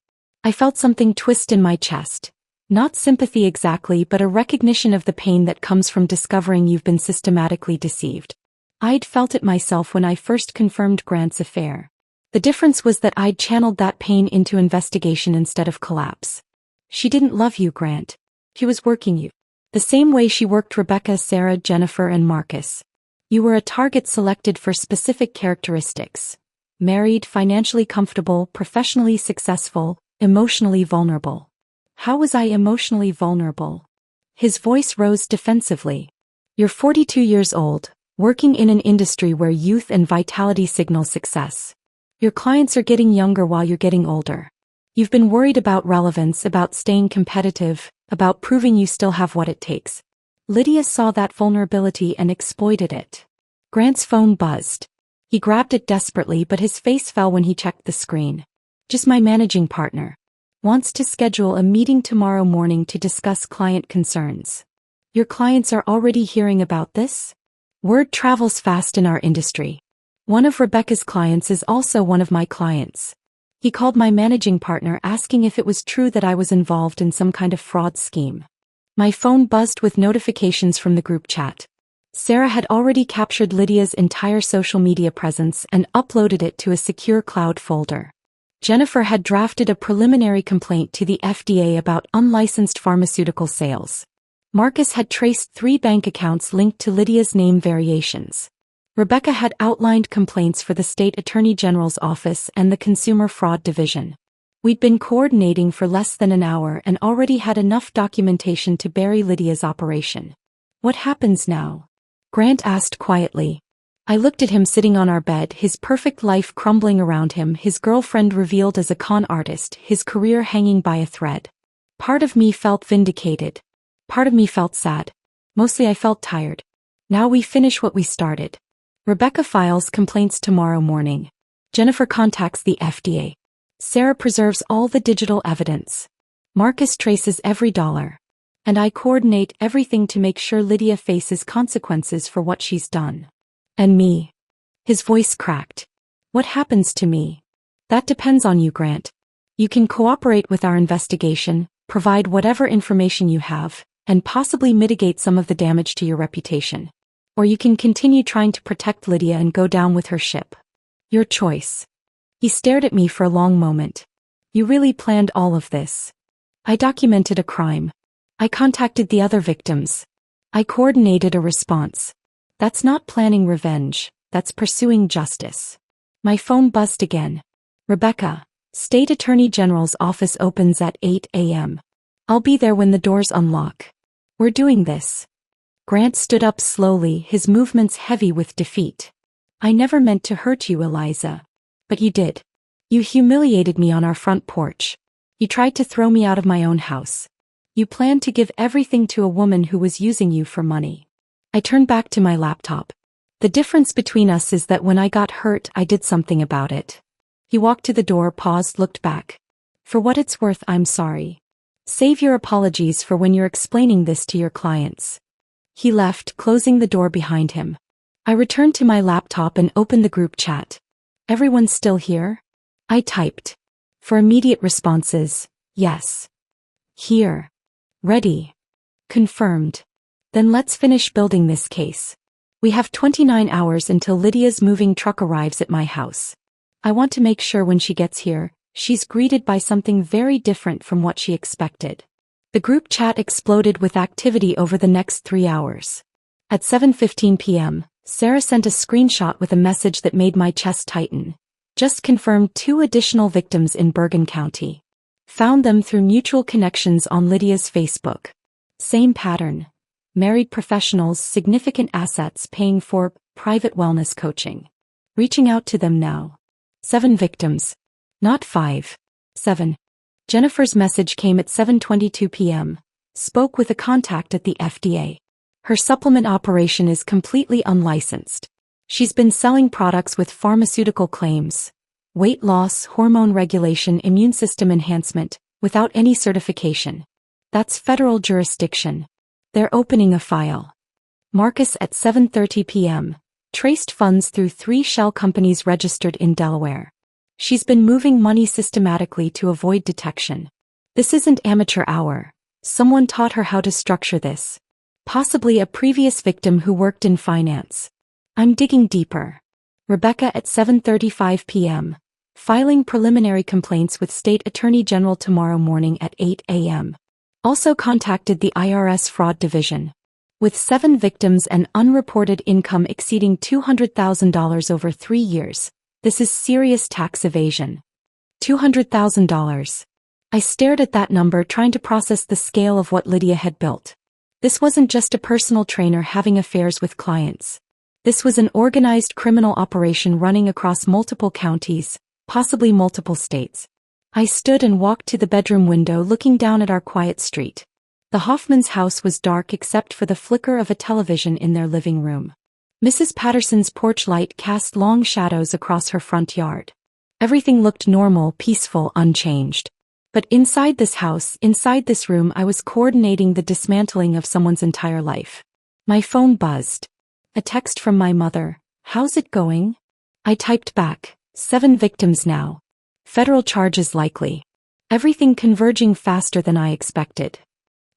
I felt something twist in my chest. Not sympathy exactly, but a recognition of the pain that comes from discovering you've been systematically deceived. I'd felt it myself when I first confirmed Grant's affair. The difference was that I'd channeled that pain into investigation instead of collapse. She didn't love you, Grant. She was working you. The same way she worked Rebecca, Sarah, Jennifer, and Marcus. You were a target selected for specific characteristics. Married, financially comfortable, professionally successful, emotionally vulnerable. How was I emotionally vulnerable? His voice rose defensively. You're 42 years old, working in an industry where youth and vitality signal success. Your clients are getting younger while you're getting older. You've been worried about relevance, about staying competitive, about proving you still have what it takes. Lydia saw that vulnerability and exploited it. Grant's phone buzzed. He grabbed it desperately, but his face fell when he checked the screen. Just my managing partner. Wants to schedule a meeting tomorrow morning to discuss client concerns. Your clients are already hearing about this? Word travels fast in our industry. One of Rebecca's clients is also one of my clients. He called my managing partner asking if it was true that I was involved in some kind of fraud scheme. My phone buzzed with notifications from the group chat. Sarah had already captured Lydia's entire social media presence and uploaded it to a secure cloud folder. Jennifer had drafted a preliminary complaint to the FDA about unlicensed pharmaceutical sales. Marcus had traced 3 bank accounts linked to Lydia's name variations. Rebecca had outlined complaints for the State Attorney General's office and the Consumer Fraud Division. We'd been coordinating for less than an hour and already had enough documentation to bury Lydia's operation. What happens now? Grant asked quietly. I looked at him sitting on our bed, his perfect life crumbling around him, his girlfriend revealed as a con artist, his career hanging by a thread. Part of me felt vindicated. Part of me felt sad. Mostly I felt tired. Now we finish what we started. Rebecca files complaints tomorrow morning. Jennifer contacts the FDA. Sarah preserves all the digital evidence. Marcus traces every dollar. And I coordinate everything to make sure Lydia faces consequences for what she's done. And me? His voice cracked. What happens to me? That depends on you, Grant. You can cooperate with our investigation, provide whatever information you have, and possibly mitigate some of the damage to your reputation. Or you can continue trying to protect Lydia and go down with her ship. Your choice. He stared at me for a long moment. You really planned all of this. I documented a crime. I contacted the other victims. I coordinated a response. That's not planning revenge, that's pursuing justice. My phone buzzed again. Rebecca, State Attorney General's office opens at 8 a.m. I'll be there when the doors unlock. We're doing this. Grant stood up slowly, his movements heavy with defeat. I never meant to hurt you, Eliza. But you did. You humiliated me on our front porch. You tried to throw me out of my own house. You planned to give everything to a woman who was using you for money. I turned back to my laptop. The difference between us is that when I got hurt, I did something about it. He walked to the door, paused, looked back. For what it's worth, I'm sorry. Save your apologies for when you're explaining this to your clients. He left, closing the door behind him. I returned to my laptop and opened the group chat. Everyone still here? I typed. For immediate responses, yes. Here. Ready. Confirmed. Then let's finish building this case. We have 29 hours until Lydia's moving truck arrives at my house. I want to make sure when she gets here, she's greeted by something very different from what she expected. The group chat exploded with activity over the next 3 hours. At 7:15 p.m., Sarah sent a screenshot with a message that made my chest tighten. Just confirmed 2 additional victims in Bergen County. Found them through mutual connections on Lydia's Facebook. Same pattern. Married professionals, significant assets paying for private wellness coaching. Reaching out to them now. 7 victims. Not 5. 7. Jennifer's message came at 7:22 p.m. Spoke with a contact at the FDA. Her supplement operation is completely unlicensed. She's been selling products with pharmaceutical claims. weight loss, hormone regulation, immune system enhancement, without any certification. That's federal jurisdiction. They're opening a file. Marcus at 7:30 p.m. Traced funds through 3 shell companies registered in Delaware. She's been moving money systematically to avoid detection. This isn't amateur hour. Someone taught her how to structure this. Possibly a previous victim who worked in finance. I'm digging deeper. Rebecca at 7:35 p.m. Filing preliminary complaints with State Attorney General tomorrow morning at 8 a.m. Also contacted the IRS Fraud Division. With 7 victims and unreported income exceeding $200,000 over 3 years, this is serious tax evasion. $200,000. I stared at that number trying to process the scale of what Lydia had built. This wasn't just a personal trainer having affairs with clients. This was an organized criminal operation running across multiple counties, possibly multiple states. I stood and walked to the bedroom window looking down at our quiet street. The Hoffman's house was dark except for the flicker of a television in their living room. Mrs. Patterson's porch light cast long shadows across her front yard. Everything looked normal, peaceful, unchanged. But inside this house, inside this room, I was coordinating the dismantling of someone's entire life. My phone buzzed. A text from my mother. How's it going? I typed back. 7 victims now. Federal charges likely. Everything converging faster than I expected.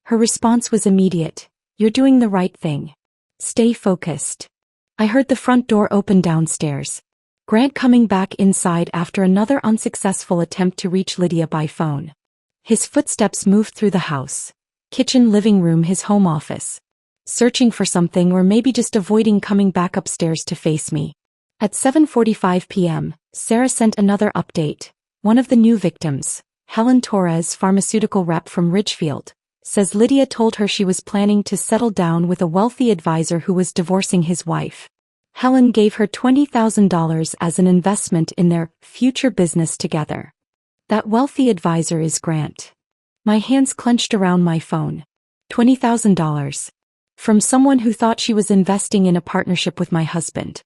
Her response was immediate. You're doing the right thing. Stay focused. I heard the front door open downstairs. Grant coming back inside after another unsuccessful attempt to reach Lydia by phone. His footsteps moved through the house. Kitchen, living room, his home office. Searching for something or maybe just avoiding coming back upstairs to face me. At 7:45 p.m., Sarah sent another update. One of the new victims, Helen Torres, pharmaceutical rep from Ridgefield, says Lydia told her she was planning to settle down with a wealthy advisor who was divorcing his wife. Helen gave her $20,000 as an investment in their future business together. That wealthy advisor is Grant. My hands clenched around my phone. $20,000. From someone who thought she was investing in a partnership with my husband.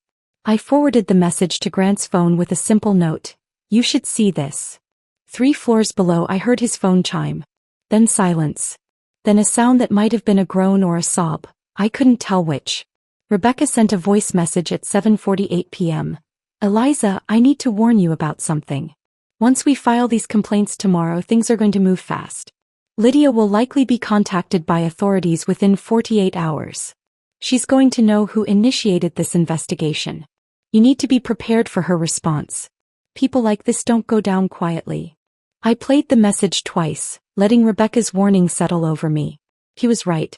I forwarded the message to Grant's phone with a simple note. You should see this. 3 floors below I heard his phone chime. Then silence. Then a sound that might have been a groan or a sob. I couldn't tell which. Rebecca sent a voice message at 7:48 p.m. Eliza, I need to warn you about something. Once we file these complaints tomorrow, things are going to move fast. Lydia will likely be contacted by authorities within 48 hours. She's going to know who initiated this investigation. You need to be prepared for her response. People like this don't go down quietly. I played the message twice, letting Rebecca's warning settle over me. He was right.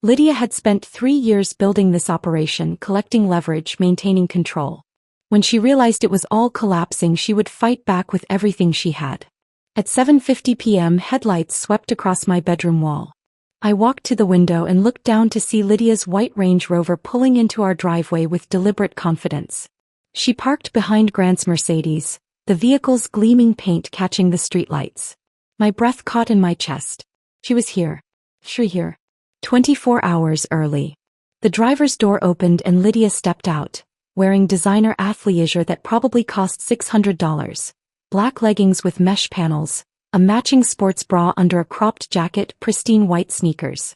Lydia had spent 3 years building this operation, collecting leverage, maintaining control. When she realized it was all collapsing, she would fight back with everything she had. At 7:50 p.m., headlights swept across my bedroom wall. I walked to the window and looked down to see Lydia's white Range Rover pulling into our driveway with deliberate confidence. She parked behind Grant's Mercedes, the vehicle's gleaming paint catching the streetlights. My breath caught in my chest. She was here. Here. 24 hours early. The driver's door opened and Lydia stepped out, wearing designer athleisure that probably cost $600. Black leggings with mesh panels, a matching sports bra under a cropped jacket, pristine white sneakers.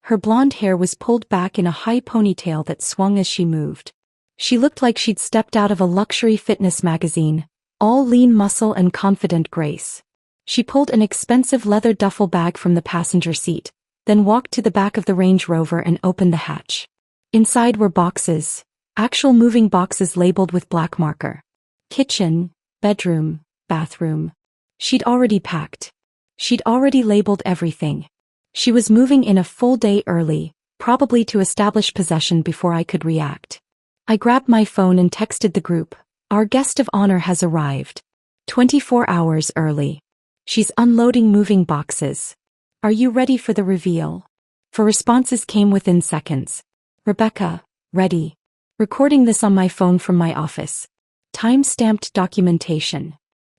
Her blonde hair was pulled back in a high ponytail that swung as she moved. She looked like she'd stepped out of a luxury fitness magazine, all lean muscle and confident grace. She pulled an expensive leather duffel bag from the passenger seat, then walked to the back of the Range Rover and opened the hatch. Inside were boxes, actual moving boxes labeled with black marker. Kitchen, bedroom, bathroom. She'd already packed. She'd already labeled everything. She was moving in a full day early, probably to establish possession before I could react. I grabbed my phone and texted the group. Our guest of honor has arrived. 24 hours early. She's unloading moving boxes. Are you ready for the reveal? For responses came within seconds. Rebecca, ready. Recording this on my phone from my office. Time-stamped documentation.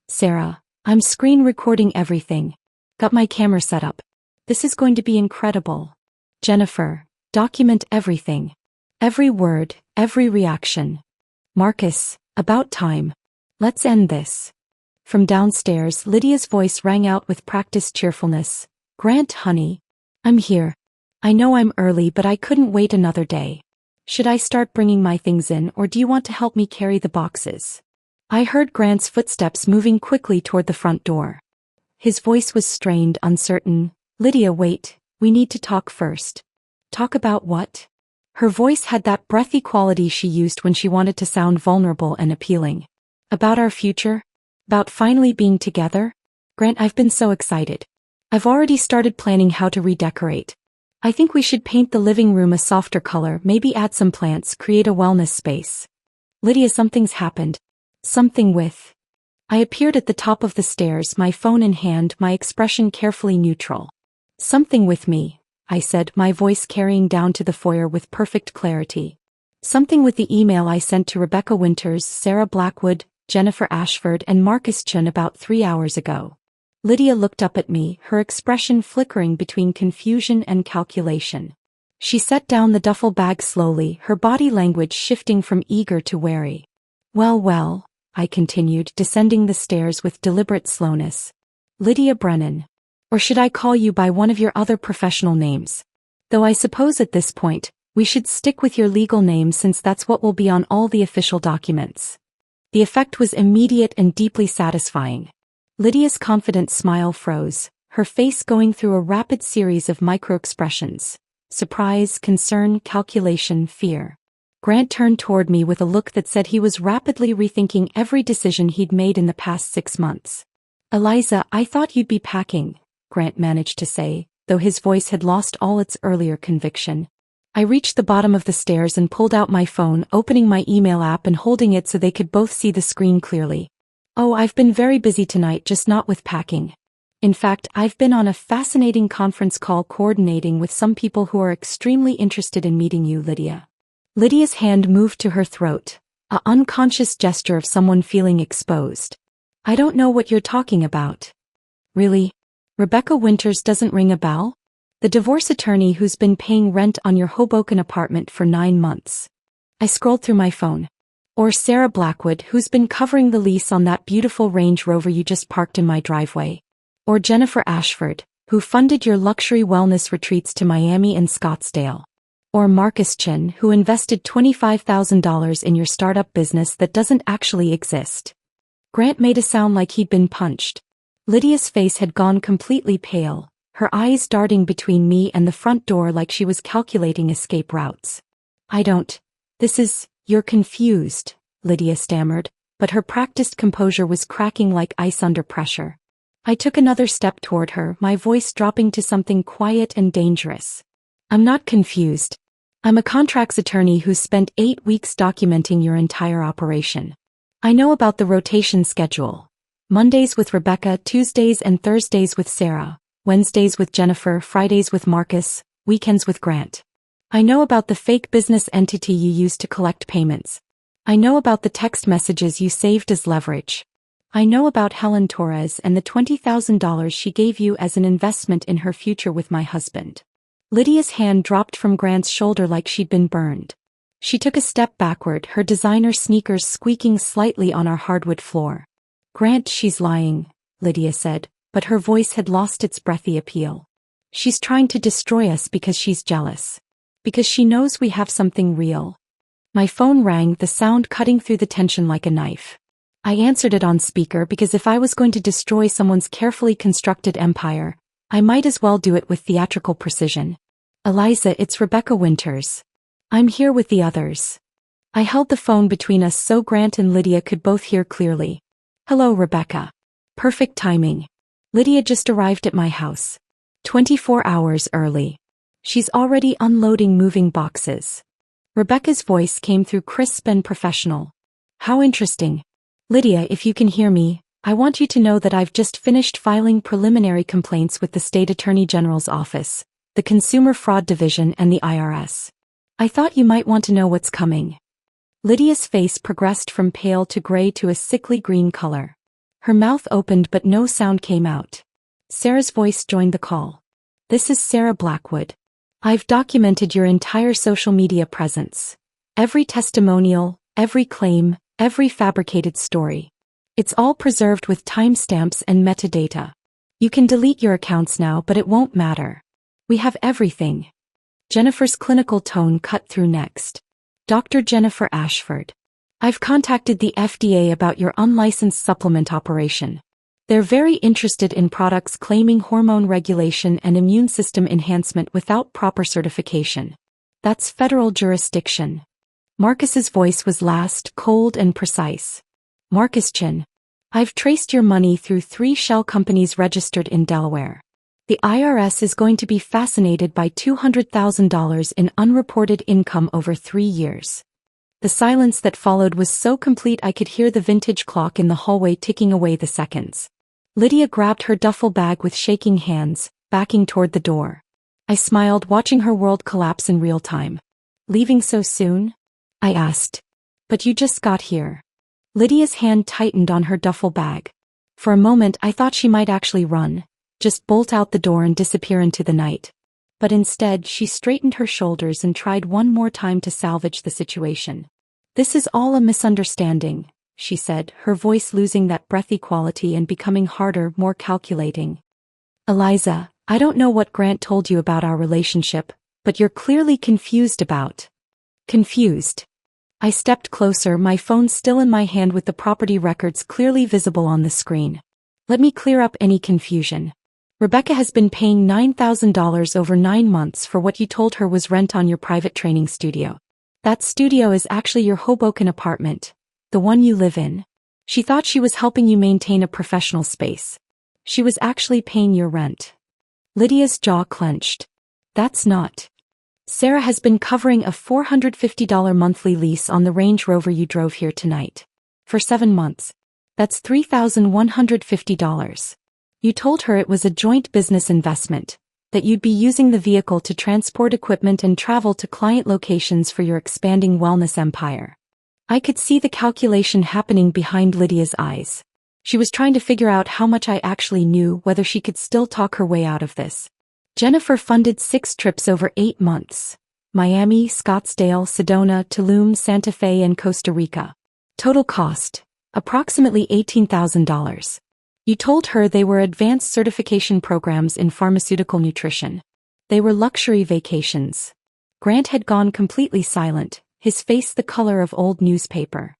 Sarah, I'm screen recording everything. Got my camera set up. This is going to be incredible. Jennifer, document everything. Every word, every reaction. Marcus, about time. Let's end this. From downstairs, Lydia's voice rang out with practiced cheerfulness. "Grant, honey. I'm here. I know I'm early, but I couldn't wait another day. Should I start bringing my things in, or do you want to help me carry the boxes?" I heard Grant's footsteps moving quickly toward the front door. His voice was strained, uncertain. "Lydia, wait. We need to talk first." "Talk about what?" Her voice had that breathy quality she used when she wanted to sound vulnerable and appealing. "About our future? About finally being together? Grant, I've been so excited. I've already started planning how to redecorate. I think we should paint the living room a softer color, maybe add some plants, create a wellness space." "Lydia, something's happened." "Something with..." I appeared at the top of the stairs, my phone in hand, my expression carefully neutral. "Something with me," I said, my voice carrying down to the foyer with perfect clarity. "Something with the email I sent to Rebecca Winters, Sarah Blackwood, Jennifer Ashford, and Marcus Chun about 3 hours ago." Lydia looked up at me, her expression flickering between confusion and calculation. She set down the duffel bag slowly, her body language shifting from eager to wary. Well, I continued, descending the stairs with deliberate slowness. "Lydia Brennan. Or should I call you by one of your other professional names? Though I suppose at this point, we should stick with your legal name since that's what will be on all the official documents." The effect was immediate and deeply satisfying. Lydia's confident smile froze, her face going through a rapid series of micro-expressions: surprise, concern, calculation, fear. Grant turned toward me with a look that said he was rapidly rethinking every decision he'd made in the past 6 months. "Eliza, I thought you'd be packing," Grant managed to say, though his voice had lost all its earlier conviction. I reached the bottom of the stairs and pulled out my phone, opening my email app and holding it so they could both see the screen clearly. "Oh, I've been very busy tonight, just not with packing. In fact, I've been on a fascinating conference call coordinating with some people who are extremely interested in meeting you, Lydia." Lydia's hand moved to her throat, an unconscious gesture of someone feeling exposed. "I don't know what you're talking about." "Really? Rebecca Winters doesn't ring a bell? The divorce attorney who's been paying rent on your Hoboken apartment for 9 months." I scrolled through my phone. "Or Sarah Blackwood, who's been covering the lease on that beautiful Range Rover you just parked in my driveway. Or Jennifer Ashford, who funded your luxury wellness retreats to Miami and Scottsdale. Or Marcus Chun, who invested $25,000 in your startup business that doesn't actually exist." Grant made a sound like he'd been punched. Lydia's face had gone completely pale, her eyes darting between me and the front door like she was calculating escape routes. "You're confused," Lydia stammered, but her practiced composure was cracking like ice under pressure. I took another step toward her, my voice dropping to something quiet and dangerous. "I'm not confused. I'm a contracts attorney who's spent 8 weeks documenting your entire operation. I know about the rotation schedule. Mondays with Rebecca, Tuesdays and Thursdays with Sarah, Wednesdays with Jennifer, Fridays with Marcus, weekends with Grant. I know about the fake business entity you used to collect payments. I know about the text messages you saved as leverage. I know about Helen Torres and the $20,000 she gave you as an investment in her future with my husband." Lydia's hand dropped from Grant's shoulder like she'd been burned. She took a step backward, her designer sneakers squeaking slightly on our hardwood floor. "Grant, she's lying," Lydia said, but her voice had lost its breathy appeal. "She's trying to destroy us because she's jealous. Because she knows we have something real." My phone rang, the sound cutting through the tension like a knife. I answered it on speaker because if I was going to destroy someone's carefully constructed empire, I might as well do it with theatrical precision. "Eliza, it's Rebecca Winters. I'm here with the others." I held the phone between us so Grant and Lydia could both hear clearly. "Hello, Rebecca. Perfect timing. Lydia just arrived at my house. 24 hours early. She's already unloading moving boxes." Rebecca's voice came through crisp and professional. "How interesting. Lydia, if you can hear me, I want you to know that I've just finished filing preliminary complaints with the State Attorney General's office, the Consumer Fraud Division and the IRS. I thought you might want to know what's coming." Lydia's face progressed from pale to gray to a sickly green color. Her mouth opened but no sound came out. Sarah's voice joined the call. "This is Sarah Blackwood. I've documented your entire social media presence. Every testimonial, every claim, every fabricated story. It's all preserved with timestamps and metadata. You can delete your accounts now, but it won't matter. We have everything. Jennifer's clinical tone cut through next. Dr. Jennifer Ashford. I've contacted the FDA about your unlicensed supplement operation. They're very interested in products claiming hormone regulation and immune system enhancement without proper certification. That's federal jurisdiction. Marcus's voice was last, cold and precise. Marcus Chin. I've traced your money through 3 shell companies registered in Delaware. The IRS is going to be fascinated by $200,000 in unreported income over 3 years. The silence that followed was so complete I could hear the vintage clock in the hallway ticking away the seconds. Lydia grabbed her duffel bag with shaking hands, backing toward the door. I smiled, watching her world collapse in real time. Leaving so soon? I asked. But you just got here. Lydia's hand tightened on her duffel bag. For a moment I thought she might actually run, just bolt out the door and disappear into the night. But instead she straightened her shoulders and tried one more time to salvage the situation. This is all a misunderstanding, she said, her voice losing that breathy quality and becoming harder, more calculating. Eliza, I don't know what Grant told you about our relationship, but you're clearly confused about. Confused. I stepped closer, my phone still in my hand with the property records clearly visible on the screen. Let me clear up any confusion. Rebecca has been paying $9,000 over 9 months for what you told her was rent on your private training studio. That studio is actually your Hoboken apartment, the one you live in. She thought she was helping you maintain a professional space. She was actually paying your rent. Lydia's jaw clenched. That's not. Sarah has been covering a $450 monthly lease on the Range Rover you drove here tonight. For 7 months. That's $3,150. You told her it was a joint business investment, that you'd be using the vehicle to transport equipment and travel to client locations for your expanding wellness empire. I could see the calculation happening behind Lydia's eyes. She was trying to figure out how much I actually knew, whether she could still talk her way out of this. Jennifer funded 6 trips over 8 months. Miami, Scottsdale, Sedona, Tulum, Santa Fe and Costa Rica. Total cost, approximately $18,000. You told her they were advanced certification programs in pharmaceutical nutrition. They were luxury vacations. Grant had gone completely silent, his face the color of old newspaper.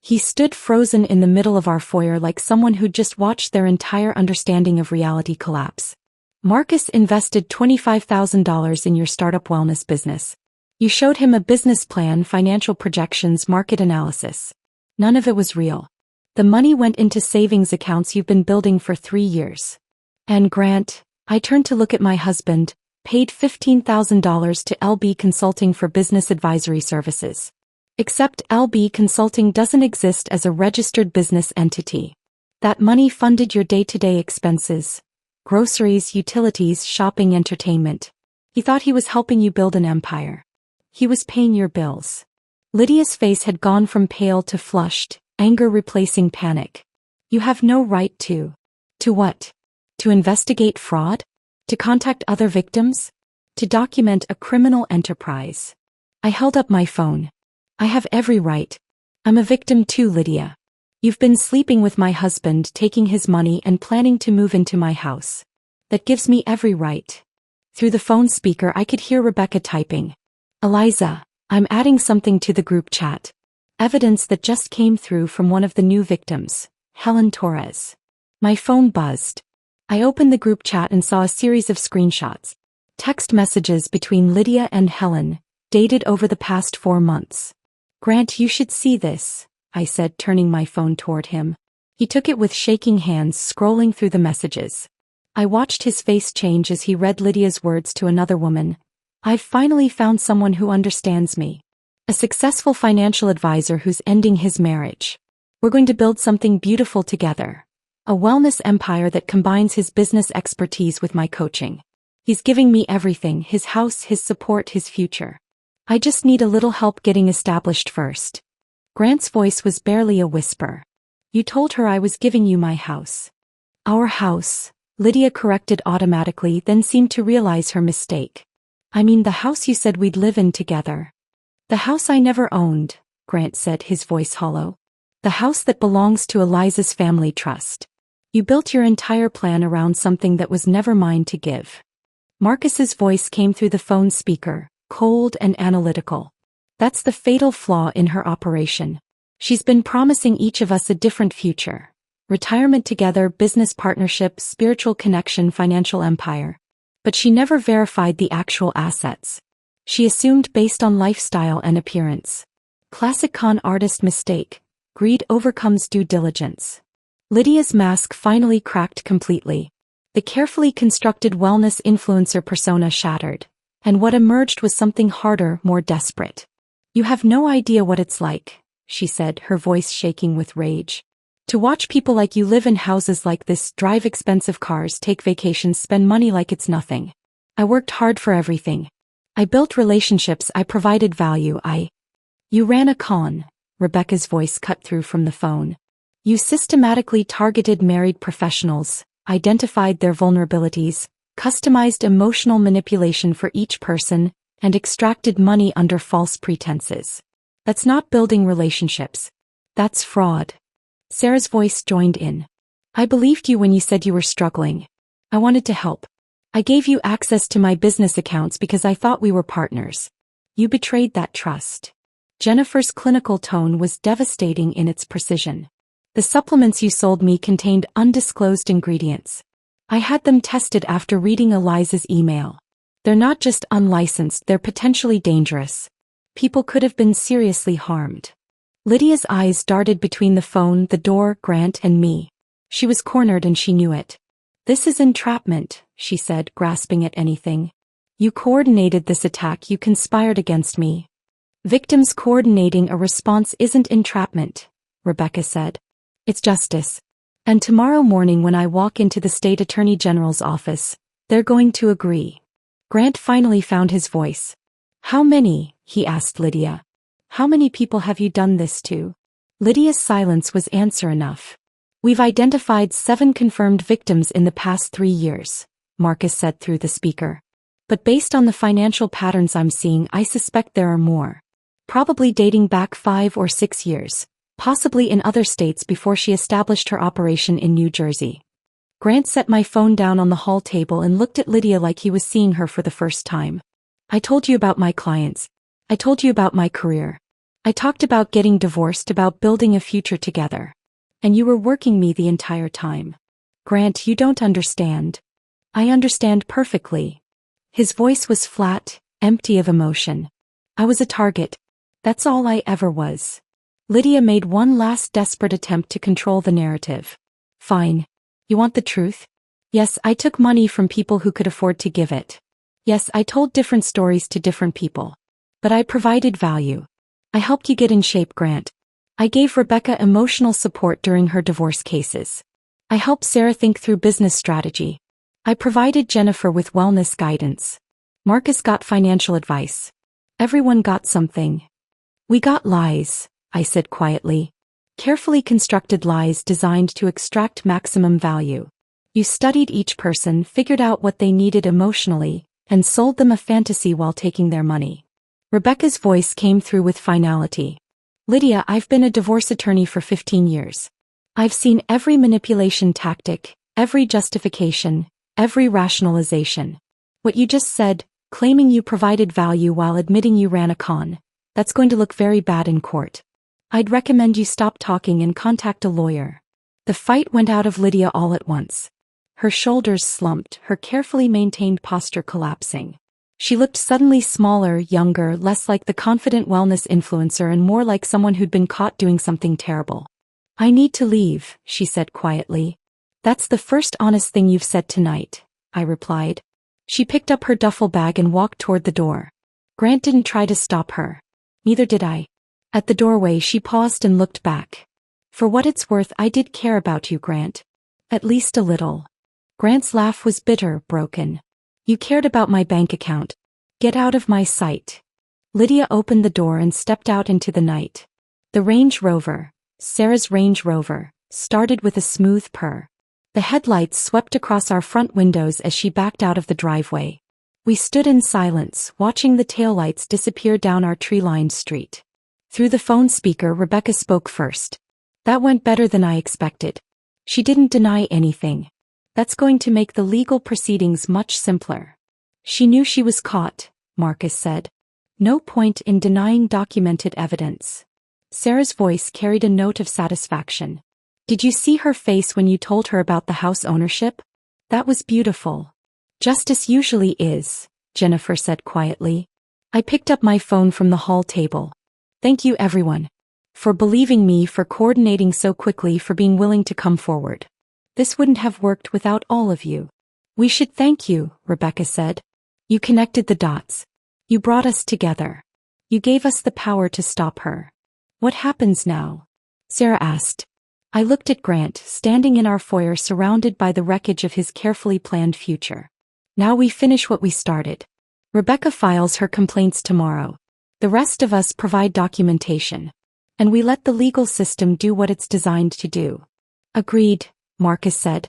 He stood frozen in the middle of our foyer like someone who'd just watched their entire understanding of reality collapse. Marcus invested $25,000 in your startup wellness business. You showed him a business plan, financial projections, market analysis. None of it was real. The money went into savings accounts you've been building for 3 years. And Grant, I turned to look at my husband, paid $15,000 to LB Consulting for business advisory services. Except LB Consulting doesn't exist as a registered business entity. That money funded your day-to-day expenses. Groceries, utilities, shopping, entertainment. He thought he was helping you build an empire. He was paying your bills. Lydia's face had gone from pale to flushed, anger replacing panic. You have no right to. To what? To investigate fraud? To contact other victims? To document a criminal enterprise? I held up my phone. I have every right. I'm a victim too, Lydia. You've been sleeping with my husband, taking his money and planning to move into my house. That gives me every right. Through the phone speaker I could hear Rebecca typing. Eliza, I'm adding something to the group chat. Evidence that just came through from one of the new victims, Helen Torres. My phone buzzed. I opened the group chat and saw a series of screenshots. Text messages between Lydia and Helen, dated over the past 4 months. Grant, you should see this, I said, turning my phone toward him. He took it with shaking hands, scrolling through the messages. I watched his face change as he read Lydia's words to another woman. I've finally found someone who understands me. A successful financial advisor who's ending his marriage. We're going to build something beautiful together. A wellness empire that combines his business expertise with my coaching. He's giving me everything, his house, his support, his future. I just need a little help getting established first. Grant's voice was barely a whisper. You told her I was giving you my house. Our house, Lydia corrected automatically, then seemed to realize her mistake. I mean the house you said we'd live in together. The house I never owned, Grant said, his voice hollow. The house that belongs to Eliza's family trust. You built your entire plan around something that was never mine to give. Marcus's voice came through the phone speaker, cold and analytical. That's the fatal flaw in her operation. She's been promising each of us a different future. Retirement together, business partnership, spiritual connection, financial empire. But she never verified the actual assets. She assumed based on lifestyle and appearance. Classic con artist mistake. Greed overcomes due diligence. Lydia's mask finally cracked completely. The carefully constructed wellness influencer persona shattered. And what emerged was something harder, more desperate. You have no idea what it's like, she said, her voice shaking with rage. To watch people like you live in houses like this, drive expensive cars, take vacations, spend money like it's nothing. I worked hard for everything. I built relationships, I provided value, You ran a con, Rebecca's voice cut through from the phone. You systematically targeted married professionals, identified their vulnerabilities, customized emotional manipulation for each person, and extracted money under false pretenses. That's not building relationships. That's fraud. Sarah's voice joined in. I believed you when you said you were struggling. I wanted to help. I gave you access to my business accounts because I thought we were partners. You betrayed that trust. Jennifer's clinical tone was devastating in its precision. The supplements you sold me contained undisclosed ingredients. I had them tested after reading Eliza's email. They're not just unlicensed, they're potentially dangerous. People could have been seriously harmed. Lydia's eyes darted between the phone, the door, Grant, and me. She was cornered and she knew it. This is entrapment, she said, grasping at anything. You coordinated this attack, you conspired against me. Victims coordinating a response isn't entrapment, Rebecca said. It's justice. And tomorrow morning when I walk into the State Attorney General's office, they're going to agree. Grant finally found his voice. How many? He asked Lydia. How many people have you done this to? Lydia's silence was answer enough. We've identified 7 confirmed victims in the past 3 years, Marcus said through the speaker. But based on the financial patterns I'm seeing, I suspect there are more. Probably dating back 5 or 6 years, possibly in other states before she established her operation in New Jersey. Grant set my phone down on the hall table and looked at Lydia like he was seeing her for the first time. I told you about my clients. I told you about my career. I talked about getting divorced, about building a future together. And you were working me the entire time. Grant, you don't understand. I understand perfectly. His voice was flat, empty of emotion. I was a target. That's all I ever was. Lydia made one last desperate attempt to control the narrative. Fine. You want the truth? Yes, I took money from people who could afford to give it. Yes, I told different stories to different people. But I provided value. I helped you get in shape, Grant. I gave Rebecca emotional support during her divorce cases. I helped Sarah think through business strategy. I provided Jennifer with wellness guidance. Marcus got financial advice. Everyone got something. We got lies, I said quietly. Carefully constructed lies designed to extract maximum value. You studied each person, figured out what they needed emotionally, and sold them a fantasy while taking their money. Rebecca's voice came through with finality. Lydia, I've been a divorce attorney for 15 years. I've seen every manipulation tactic, every justification, every rationalization. What you just said, claiming you provided value while admitting you ran a con, that's going to look very bad in court. I'd recommend you stop talking and contact a lawyer. The fight went out of Lydia all at once. Her shoulders slumped, her carefully maintained posture collapsing. She looked suddenly smaller, younger, less like the confident wellness influencer and more like someone who'd been caught doing something terrible. I need to leave, she said quietly. That's the first honest thing you've said tonight, I replied. She picked up her duffel bag and walked toward the door. Grant didn't try to stop her. Neither did I. At the doorway she paused and looked back. For what it's worth, I did care about you, Grant. At least a little. Grant's laugh was bitter, broken. You cared about my bank account. Get out of my sight. Lydia opened the door and stepped out into the night. The Range Rover, Sarah's Range Rover, started with a smooth purr. The headlights swept across our front windows as she backed out of the driveway. We stood in silence, watching the taillights disappear down our tree-lined street. Through the phone speaker, Rebecca spoke first. That went better than I expected. She didn't deny anything. That's going to make the legal proceedings much simpler. She knew she was caught, Marcus said. No point in denying documented evidence. Sarah's voice carried a note of satisfaction. Did you see her face when you told her about the house ownership? That was beautiful. Justice usually is, Jennifer said quietly. I picked up my phone from the hall table. Thank you everyone. For believing me, for coordinating so quickly, for being willing to come forward. This wouldn't have worked without all of you. We should thank you, Rebecca said. You connected the dots. You brought us together. You gave us the power to stop her. What happens now? Sarah asked. I looked at Grant, standing in our foyer surrounded by the wreckage of his carefully planned future. Now we finish what we started. Rebecca files her complaints tomorrow. The rest of us provide documentation. And we let the legal system do what it's designed to do. Agreed, Marcus said.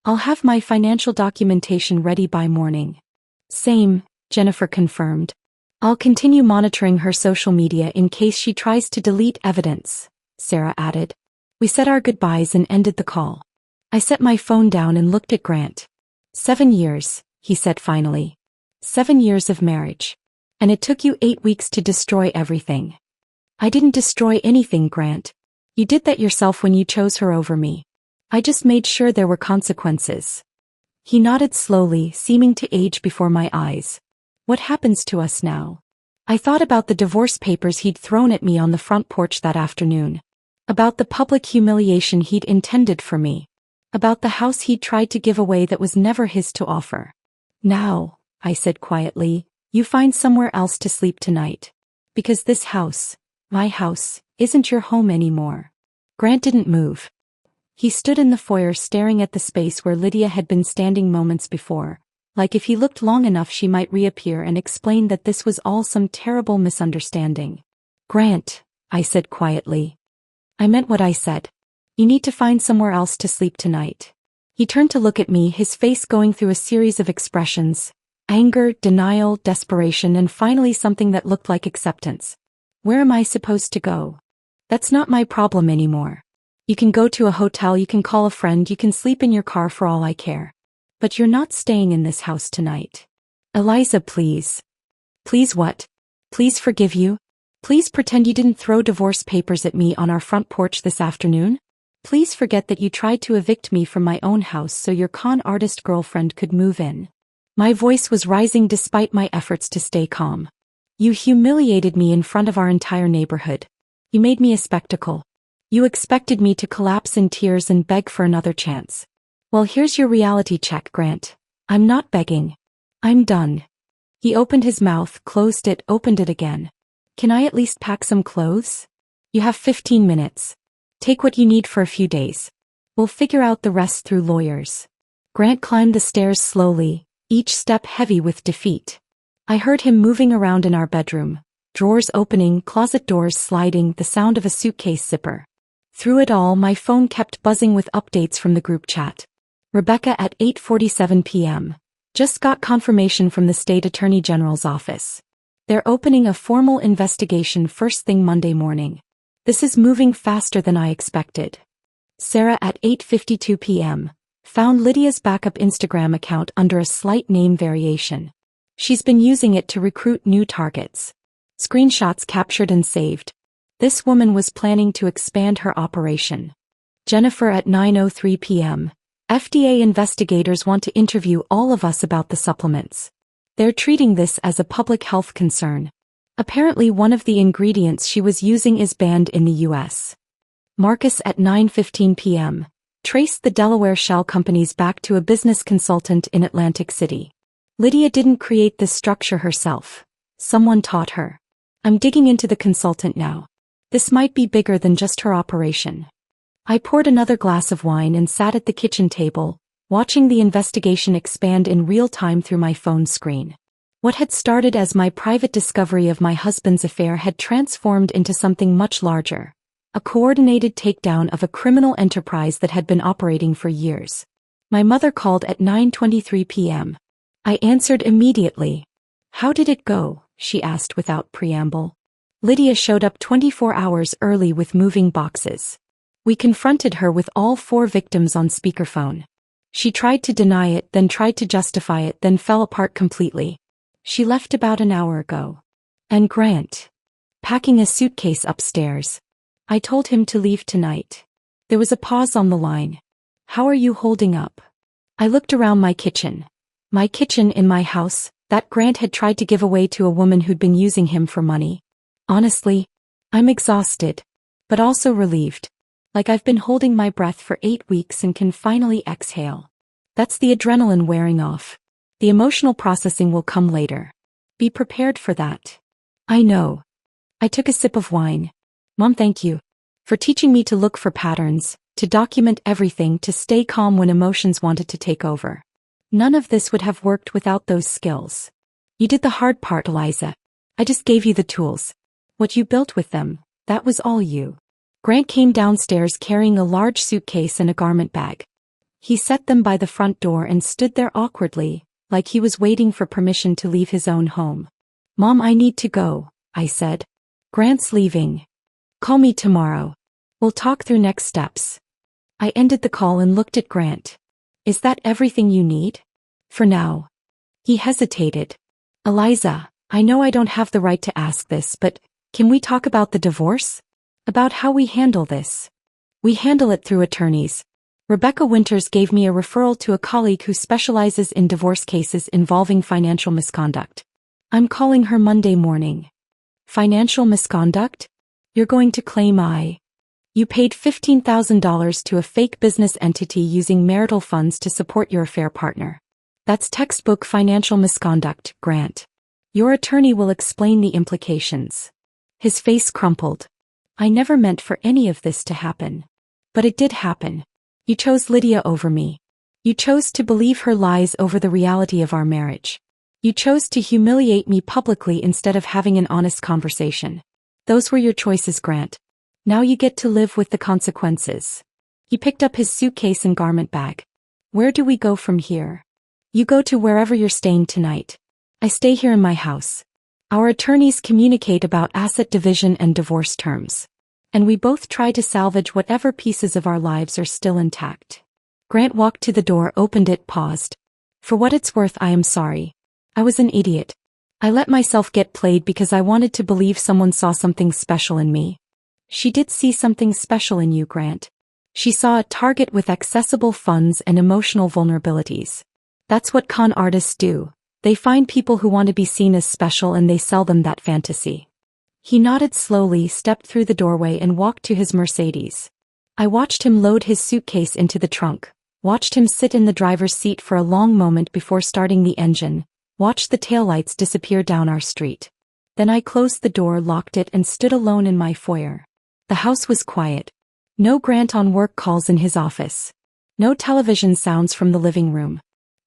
I'll have my financial documentation ready by morning. Same, Jennifer confirmed. I'll continue monitoring her social media in case she tries to delete evidence, Sarah added. We said our goodbyes and ended the call. I set my phone down and looked at Grant. 7 years, he said finally. 7 years of marriage. And it took you 8 weeks to destroy everything. I didn't destroy anything, Grant. You did that yourself when you chose her over me. I just made sure there were consequences. He nodded slowly, seeming to age before my eyes. What happens to us now? I thought about the divorce papers he'd thrown at me on the front porch that afternoon. About the public humiliation he'd intended for me. About the house he'd tried to give away that was never his to offer. Now, I said quietly, you find somewhere else to sleep tonight. Because this house, my house, isn't your home anymore. Grant didn't move. He stood in the foyer staring at the space where Lydia had been standing moments before, like if he looked long enough she might reappear and explain that this was all some terrible misunderstanding. Grant, I said quietly. I meant what I said. You need to find somewhere else to sleep tonight. He turned to look at me, his face going through a series of expressions. Anger, denial, desperation, and finally something that looked like acceptance. Where am I supposed to go? That's not my problem anymore. You can go to a hotel, you can call a friend, you can sleep in your car for all I care. But you're not staying in this house tonight. Eliza, please. Please what? Please forgive you? Please pretend you didn't throw divorce papers at me on our front porch this afternoon? Please forget that you tried to evict me from my own house so your con artist girlfriend could move in. My voice was rising despite my efforts to stay calm. You humiliated me in front of our entire neighborhood. You made me a spectacle. You expected me to collapse in tears and beg for another chance. Well, here's your reality check, Grant. I'm not begging. I'm done. He opened his mouth, closed it, opened it again. Can I at least pack some clothes? You have 15 minutes. Take what you need for a few days. We'll figure out the rest through lawyers. Grant climbed the stairs slowly, each step heavy with defeat. I heard him moving around in our bedroom, drawers opening, closet doors sliding, the sound of a suitcase zipper. Through it all, my phone kept buzzing with updates from the group chat. Rebecca at 8:47 p.m. Just got confirmation from the state attorney general's office. They're opening a formal investigation first thing Monday morning. This is moving faster than I expected. Sarah at 8:52 p.m. Found Lydia's backup Instagram account under a slight name variation. She's been using it to recruit new targets. Screenshots captured and saved. This woman was planning to expand her operation. Jennifer at 9:03 p.m. FDA investigators want to interview all of us about the supplements. They're treating this as a public health concern. Apparently one of the ingredients she was using is banned in the U.S. Marcus at 9:15 p.m. Traced the Delaware shell companies back to a business consultant in Atlantic City. Lydia didn't create this structure herself. Someone taught her. I'm digging into the consultant now. This might be bigger than just her operation. I poured another glass of wine and sat at the kitchen table, watching the investigation expand in real time through my phone screen. What had started as my private discovery of my husband's affair had transformed into something much larger. A coordinated takedown of a criminal enterprise that had been operating for years. My mother called at 9:23 p.m. I answered immediately. How did it go? She asked without preamble. Lydia showed up 24 hours early with moving boxes. We confronted her with all 4 victims on speakerphone. She tried to deny it, then tried to justify it, then fell apart completely. She left about an hour ago. And Grant. Packing a suitcase upstairs. I told him to leave tonight. There was a pause on the line. How are you holding up? I looked around my kitchen. My kitchen in my house, that Grant had tried to give away to a woman who'd been using him for money. Honestly, I'm exhausted. But also relieved. Like I've been holding my breath for 8 weeks and can finally exhale. That's the adrenaline wearing off. The emotional processing will come later. Be prepared for that. I know. I took a sip of wine. Mom, thank you. For teaching me to look for patterns, to document everything, to stay calm when emotions wanted to take over. None of this would have worked without those skills. You did the hard part, Eliza. I just gave you the tools. What you built with them, that was all you. Grant came downstairs carrying a large suitcase and a garment bag. He set them by the front door and stood there awkwardly, like he was waiting for permission to leave his own home. Mom, I need to go, I said. Grant's leaving. Call me tomorrow. We'll talk through next steps. I ended the call and looked at Grant. Is that everything you need? For now. He hesitated. Eliza, I know I don't have the right to ask this, but can we talk about the divorce? About how we handle this? We handle it through attorneys. Rebecca Winters gave me a referral to a colleague who specializes in divorce cases involving financial misconduct. I'm calling her Monday morning. Financial misconduct? You're going to claim you paid $15,000 to a fake business entity using marital funds to support your affair partner. That's textbook financial misconduct, Grant. Your attorney will explain the implications. His face crumpled. I never meant for any of this to happen. But it did happen. You chose Lydia over me. You chose to believe her lies over the reality of our marriage. You chose to humiliate me publicly instead of having an honest conversation. Those were your choices, Grant. Now you get to live with the consequences. He picked up his suitcase and garment bag. Where do we go from here? You go to wherever you're staying tonight. I stay here in my house. Our attorneys communicate about asset division and divorce terms. And we both try to salvage whatever pieces of our lives are still intact. Grant walked to the door, opened it, paused. For what it's worth, I am sorry. I was an idiot. I let myself get played because I wanted to believe someone saw something special in me. She did see something special in you, Grant. She saw a target with accessible funds and emotional vulnerabilities. That's what con artists do. They find people who want to be seen as special and they sell them that fantasy. He nodded slowly, stepped through the doorway and walked to his Mercedes. I watched him load his suitcase into the trunk, watched him sit in the driver's seat for a long moment before starting the engine, watched the taillights disappear down our street. Then I closed the door, locked it and stood alone in my foyer. The house was quiet. No Grant on work calls in his office. No television sounds from the living room.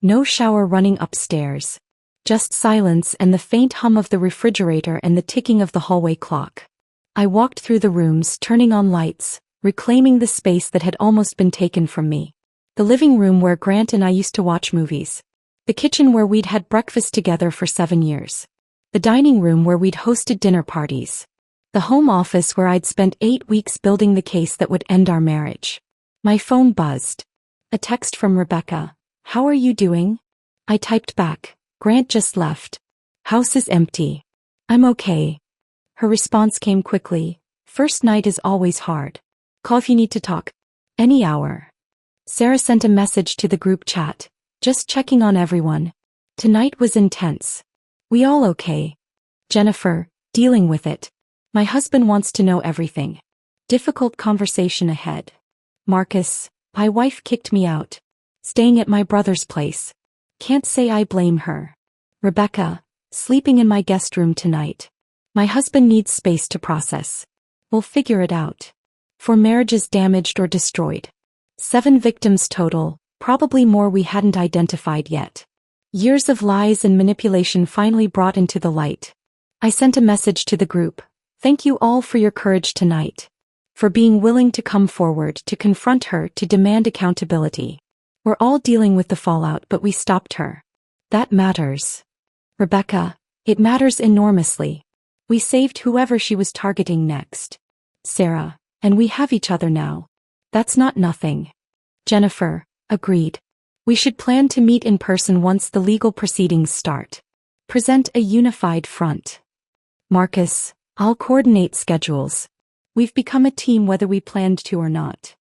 No shower running upstairs. Just silence and the faint hum of the refrigerator and the ticking of the hallway clock. I walked through the rooms, turning on lights, reclaiming the space that had almost been taken from me. The living room where Grant and I used to watch movies. The kitchen where we'd had breakfast together for 7 years. The dining room where we'd hosted dinner parties. The home office where I'd spent 8 weeks building the case that would end our marriage. My phone buzzed. A text from Rebecca. How are you doing? I typed back. Grant just left. House is empty. I'm okay. Her response came quickly. First night is always hard. Call if you need to talk. Any hour. Sarah sent a message to the group chat. Just checking on everyone. Tonight was intense. We all okay? Jennifer, dealing with it. My husband wants to know everything. Difficult conversation ahead. Marcus, my wife kicked me out. Staying at my brother's place. Can't say I blame her. Rebecca, sleeping in my guest room tonight. My husband needs space to process. We'll figure it out. 4 marriages damaged or destroyed. 7 victims total, probably more we hadn't identified yet. Years of lies and manipulation finally brought into the light. I sent a message to the group. Thank you all for your courage tonight. For being willing to come forward, to confront her, to demand accountability. We're all dealing with the fallout, but we stopped her. That matters. Rebecca, it matters enormously. We saved whoever she was targeting next. Sarah, and we have each other now. That's not nothing. Jennifer agreed. We should plan to meet in person once the legal proceedings start. Present a unified front. Marcus, I'll coordinate schedules. We've become a team whether we planned to or not.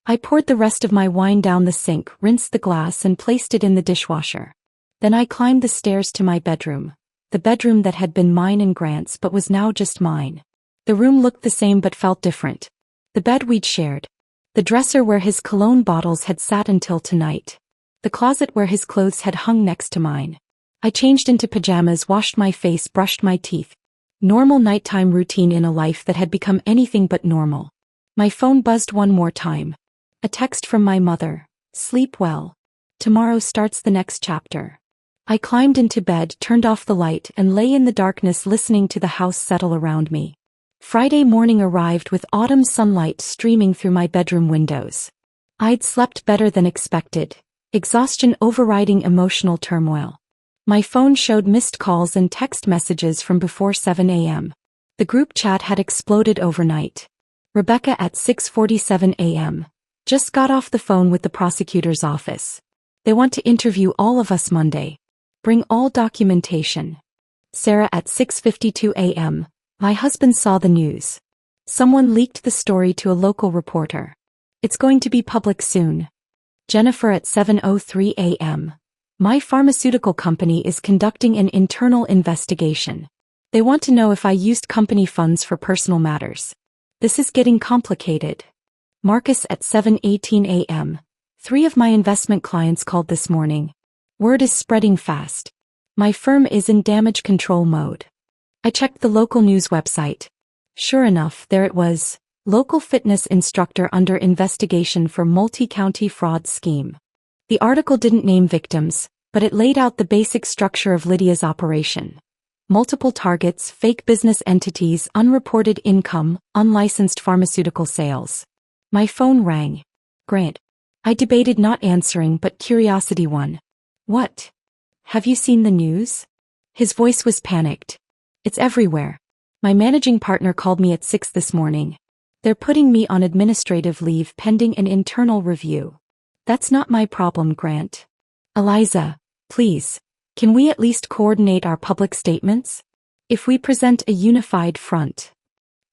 I poured the rest of my wine down the sink, rinsed the glass and placed it in the dishwasher. Then I climbed the stairs to my bedroom. The bedroom that had been mine and Grant's but was now just mine. The room looked the same but felt different. The bed we'd shared. The dresser where his cologne bottles had sat until tonight. The closet where his clothes had hung next to mine. I changed into pajamas, washed my face, brushed my teeth. Normal nighttime routine in a life that had become anything but normal. My phone buzzed one more time. A text from my mother. Sleep well. Tomorrow starts the next chapter. I climbed into bed, turned off the light, and lay in the darkness listening to the house settle around me. Friday morning arrived with autumn sunlight streaming through my bedroom windows. I'd slept better than expected, exhaustion overriding emotional turmoil. My phone showed missed calls and text messages from before 7 a.m. The group chat had exploded overnight. Rebecca at 6:47 a.m. Just got off the phone with the prosecutor's office. They want to interview all of us Monday. Bring all documentation. Sarah at 6:52 a.m. My husband saw the news. Someone leaked the story to a local reporter. It's going to be public soon. Jennifer at 7:03 a.m. My pharmaceutical company is conducting an internal investigation. They want to know if I used company funds for personal matters. This is getting complicated. Marcus at 7:18 a.m. 3 of my investment clients called this morning. Word is spreading fast. My firm is in damage control mode. I checked the local news website. Sure enough, there it was. Local fitness instructor under investigation for multi-county fraud scheme. The article didn't name victims, but it laid out the basic structure of Lydia's operation. Multiple targets, fake business entities, unreported income, unlicensed pharmaceutical sales. My phone rang. Grant. I debated not answering, but curiosity won. What? Have you seen the news? His voice was panicked. It's everywhere. My managing partner called me at 6 this morning. They're putting me on administrative leave pending an internal review. That's not my problem, Grant. Eliza, please, can we at least coordinate our public statements? If we present a unified front.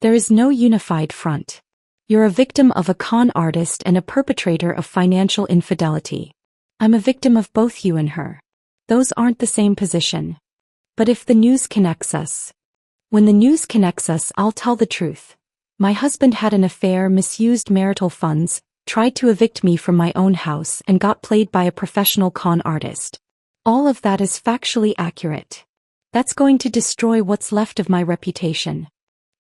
There is no unified front. You're a victim of a con artist and a perpetrator of financial infidelity. I'm a victim of both you and her. Those aren't the same position. But if the news connects us. When the news connects us, I'll tell the truth. My husband had an affair, misused marital funds, tried to evict me from my own house, and got played by a professional con artist. All of that is factually accurate. That's going to destroy what's left of my reputation.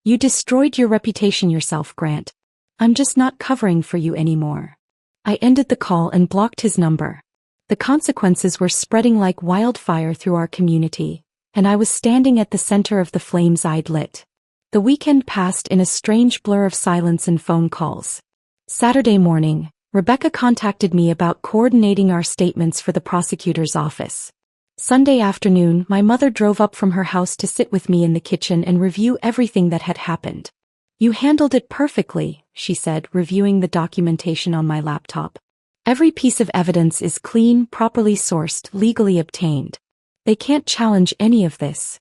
You destroyed your reputation yourself, Grant. I'm just not covering for you anymore. I ended the call and blocked his number. The consequences were spreading like wildfire through our community, and I was standing at the center of the flames I'd lit. The weekend passed in a strange blur of silence and phone calls. Saturday morning, Rebecca contacted me about coordinating our statements for the prosecutor's office. Sunday afternoon, my mother drove up from her house to sit with me in the kitchen and review everything that had happened. You handled it perfectly, she said, reviewing the documentation on my laptop. Every piece of evidence is clean, properly sourced, legally obtained. They can't challenge any of this.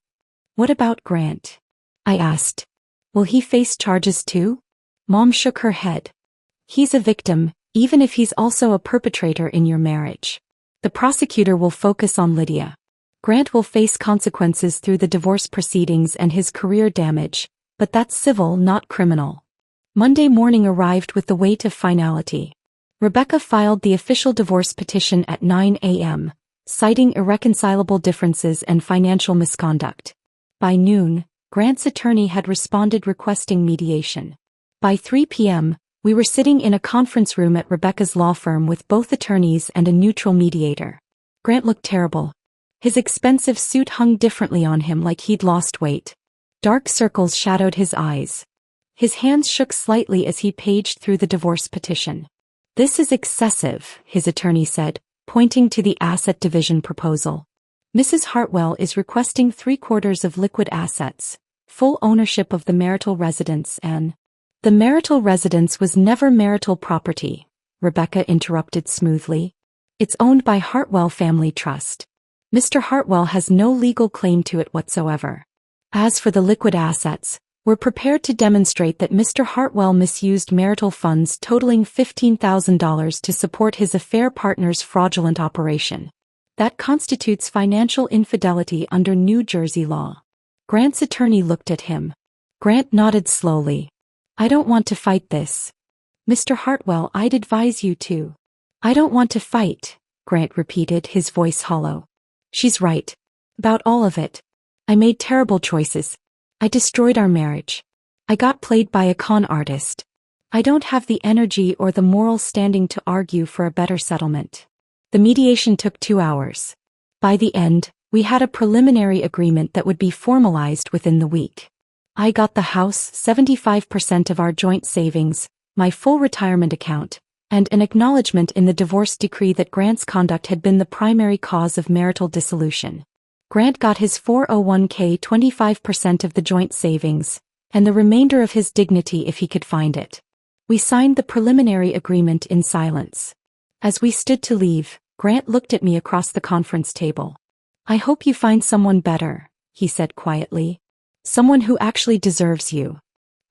What about Grant? I asked. Will he face charges too? Mom shook her head. He's a victim, even if he's also a perpetrator in your marriage. The prosecutor will focus on Lydia. Grant will face consequences through the divorce proceedings and his career damage, but that's civil, not criminal. Monday morning arrived with the weight of finality. Rebecca filed the official divorce petition at 9 a.m., citing irreconcilable differences and financial misconduct. By noon, Grant's attorney had responded requesting mediation. By 3 p.m., we were sitting in a conference room at Rebecca's law firm with both attorneys and a neutral mediator. Grant looked terrible. His expensive suit hung differently on him like he'd lost weight. Dark circles shadowed his eyes. His hands shook slightly as he paged through the divorce petition. This is excessive, his attorney said, pointing to the asset division proposal. Mrs. Hartwell is requesting 3/4 of liquid assets, full ownership of the marital residence, and The marital residence was never marital property, Rebecca interrupted smoothly. It's owned by Hartwell Family Trust. Mr. Hartwell has no legal claim to it whatsoever. As for the liquid assets, we're prepared to demonstrate that Mr. Hartwell misused marital funds totaling $15,000 to support his affair partner's fraudulent operation. That constitutes financial infidelity under New Jersey law. Grant's attorney looked at him. Grant nodded slowly. I don't want to fight this. Mr. Hartwell, I'd advise you to. I don't want to fight, Grant repeated, his voice hollow. She's right. About all of it. I made terrible choices. I destroyed our marriage. I got played by a con artist. I don't have the energy or the moral standing to argue for a better settlement. The mediation took 2 hours. By the end, we had a preliminary agreement that would be formalized within the week. I got the house, 75% of our joint savings, my full retirement account, and an acknowledgement in the divorce decree that Grant's conduct had been the primary cause of marital dissolution. Grant got his 401k, 25% of the joint savings, and the remainder of his dignity if he could find it. We signed the preliminary agreement in silence. As we stood to leave, Grant looked at me across the conference table. I hope you find someone better, he said quietly. Someone who actually deserves you.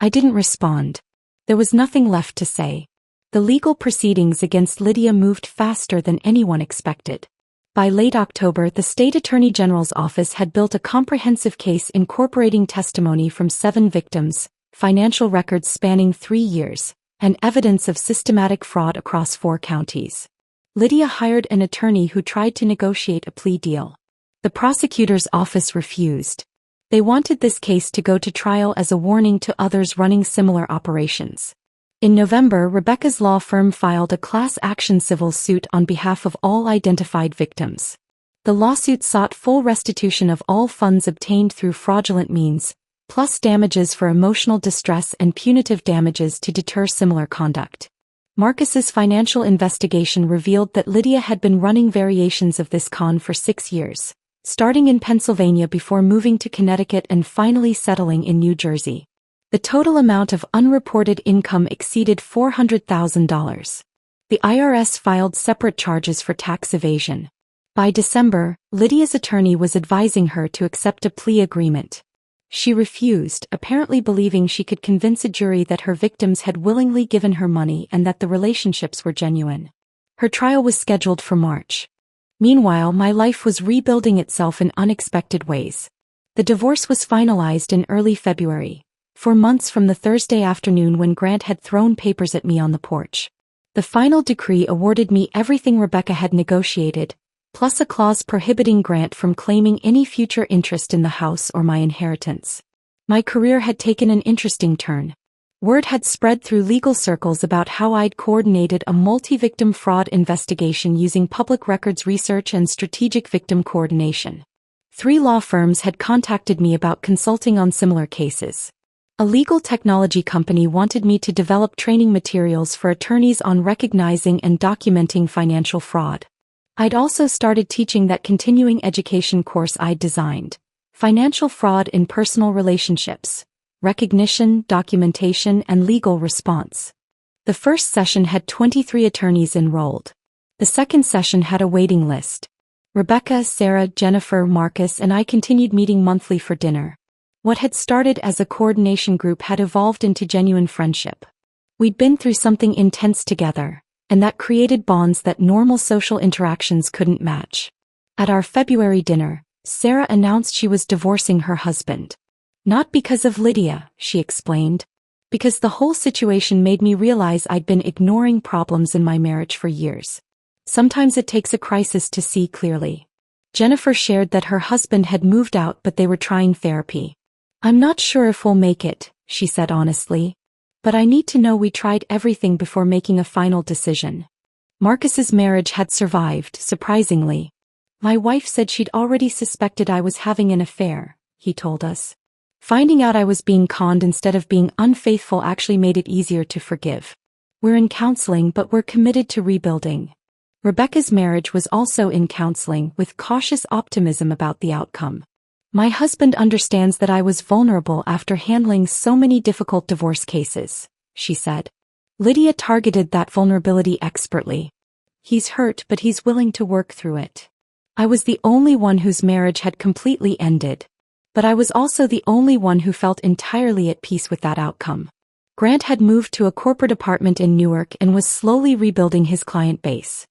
I didn't respond. There was nothing left to say. The legal proceedings against Lydia moved faster than anyone expected. By late October, the State Attorney General's office had built a comprehensive case incorporating testimony from 7 victims, financial records spanning 3 years, and evidence of systematic fraud across 4 counties. Lydia hired an attorney who tried to negotiate a plea deal. The prosecutor's office refused. They wanted this case to go to trial as a warning to others running similar operations. In November, Rebecca's law firm filed a class action civil suit on behalf of all identified victims. The lawsuit sought full restitution of all funds obtained through fraudulent means, plus damages for emotional distress and punitive damages to deter similar conduct. Marcus's financial investigation revealed that Lydia had been running variations of this con for 6 years, starting in Pennsylvania before moving to Connecticut and finally settling in New Jersey. The total amount of unreported income exceeded $400,000. The IRS filed separate charges for tax evasion. By December, Lydia's attorney was advising her to accept a plea agreement. She refused, apparently believing she could convince a jury that her victims had willingly given her money and that the relationships were genuine. Her trial was scheduled for March. Meanwhile, my life was rebuilding itself in unexpected ways. The divorce was finalized in early February. 4 months from the Thursday afternoon when Grant had thrown papers at me on the porch. The final decree awarded me everything Rebecca had negotiated, plus a clause prohibiting Grant from claiming any future interest in the house or my inheritance. My career had taken an interesting turn. Word had spread through legal circles about how I'd coordinated a multi-victim fraud investigation using public records research and strategic victim coordination. 3 law firms had contacted me about consulting on similar cases. A legal technology company wanted me to develop training materials for attorneys on recognizing and documenting financial fraud. I'd also started teaching that continuing education course I'd designed, Financial Fraud in Personal Relationships, Recognition, Documentation, and Legal Response. The first session had 23 attorneys enrolled. The second session had a waiting list. Rebecca, Sarah, Jennifer, Marcus, and I continued meeting monthly for dinner. What had started as a coordination group had evolved into genuine friendship. We'd been through something intense together, and that created bonds that normal social interactions couldn't match. At our February dinner, Sarah announced she was divorcing her husband. Not because of Lydia, she explained. Because the whole situation made me realize I'd been ignoring problems in my marriage for years. Sometimes it takes a crisis to see clearly. Jennifer shared that her husband had moved out but they were trying therapy. I'm not sure if we'll make it, she said honestly. But I need to know we tried everything before making a final decision. Marcus's marriage had survived, surprisingly. My wife said she'd already suspected I was having an affair, he told us. Finding out I was being conned instead of being unfaithful actually made it easier to forgive. We're in counseling but we're committed to rebuilding. Rebecca's marriage was also in counseling with cautious optimism about the outcome. My husband understands that I was vulnerable after handling so many difficult divorce cases. she said. Lydia targeted that vulnerability expertly. He's hurt, but he's willing to work through it. I was the only one whose marriage had completely ended. But I was also the only one who felt entirely at peace with that outcome. Grant had moved to a corporate apartment in Newark and was slowly rebuilding his client base.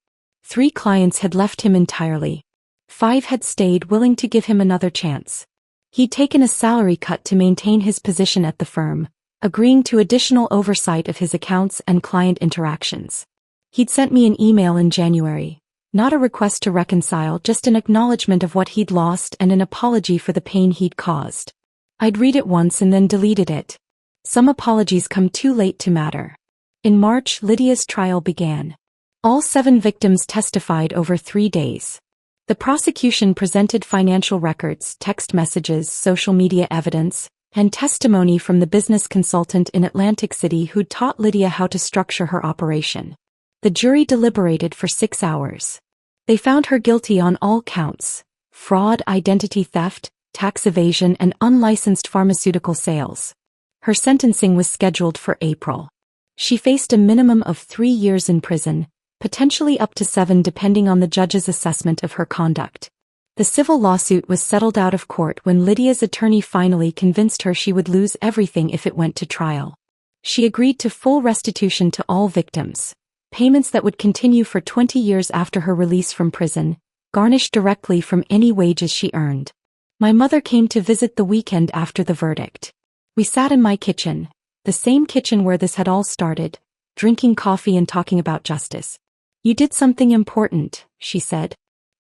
3 clients had left him entirely. 5 had stayed, willing to give him another chance. He'd taken a salary cut to maintain his position at the firm, agreeing to additional oversight of his accounts and client interactions. He'd sent me an email in January. Not a request to reconcile, just an acknowledgement of what he'd lost and an apology for the pain he'd caused. I'd read it once and then deleted it. Some apologies come too late to matter. In March, Lydia's trial began. All 7 victims testified over 3 days. The prosecution presented financial records, text messages, social media evidence, and testimony from the business consultant in Atlantic City who'd taught Lydia how to structure her operation. The jury deliberated for 6 hours. They found her guilty on all counts: fraud, identity theft, tax evasion, and unlicensed pharmaceutical sales. Her sentencing was scheduled for April. She faced a minimum of 3 years in prison, potentially up to 7 depending on the judge's assessment of her conduct. The civil lawsuit was settled out of court when Lydia's attorney finally convinced her she would lose everything if it went to trial. She agreed to full restitution to all victims. Payments that would continue for 20 years after her release from prison, garnished directly from any wages she earned. My mother came to visit the weekend after the verdict. We sat in my kitchen, the same kitchen where this had all started, drinking coffee and talking about justice. "You did something important," she said.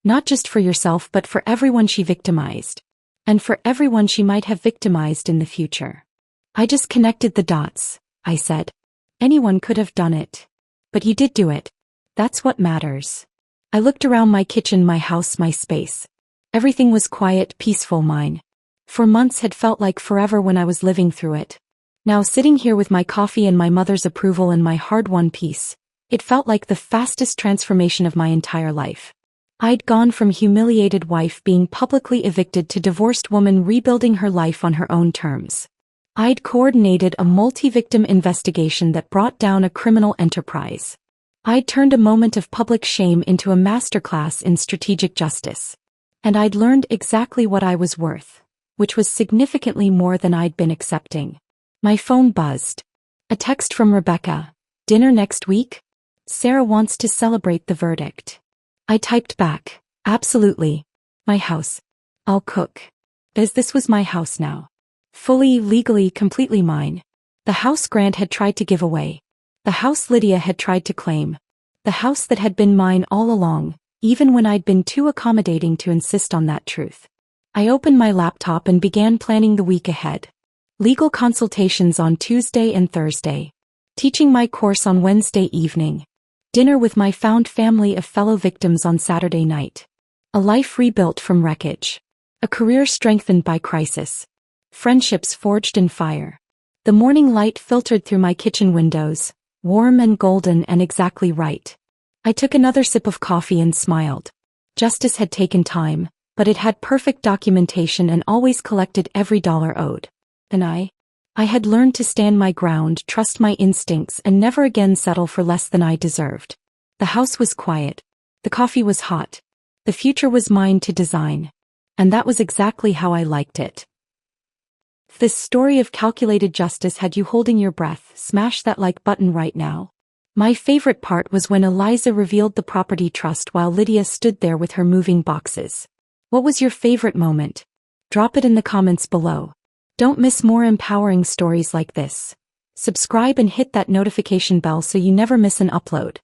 "Not just for yourself but for everyone she victimized. And for everyone she might have victimized in the future." "I just connected the dots," I said. "Anyone could have done it. But you did do it. That's what matters." I looked around my kitchen, my house, my space. Everything was quiet, peaceful, mine. For months had felt like forever when I was living through it. Now, sitting here with my coffee and my mother's approval and my hard-won peace, it felt like the fastest transformation of my entire life. I'd gone from humiliated wife being publicly evicted to divorced woman rebuilding her life on her own terms. I'd coordinated a multi-victim investigation that brought down a criminal enterprise. I'd turned a moment of public shame into a masterclass in strategic justice. And I'd learned exactly what I was worth, which was significantly more than I'd been accepting. My phone buzzed. A text from Rebecca. "Dinner next week? Sarah wants to celebrate the verdict." I typed back, "Absolutely. My house. I'll cook." As this was my house now. Fully, legally, completely mine. The house Grant had tried to give away. The house Lydia had tried to claim. The house that had been mine all along, even when I'd been too accommodating to insist on that truth. I opened my laptop and began planning the week ahead. Legal consultations on Tuesday and Thursday. Teaching my course on Wednesday evening. Dinner with my found family of fellow victims on Saturday night. A life rebuilt from wreckage. A career strengthened by crisis. Friendships forged in fire. The morning light filtered through my kitchen windows, warm and golden and exactly right. I took another sip of coffee and smiled. Justice had taken time, but it had perfect documentation and always collected every dollar owed. And I had learned to stand my ground, trust my instincts, and never again settle for less than I deserved. The house was quiet. The coffee was hot. The future was mine to design. And that was exactly how I liked it. This story of calculated justice had you holding your breath. Smash that like button right now. My favorite part was when Eliza revealed the property trust while Lydia stood there with her moving boxes. What was your favorite moment? Drop it in the comments below. Don't miss more empowering stories like this. Subscribe and hit that notification bell so you never miss an upload.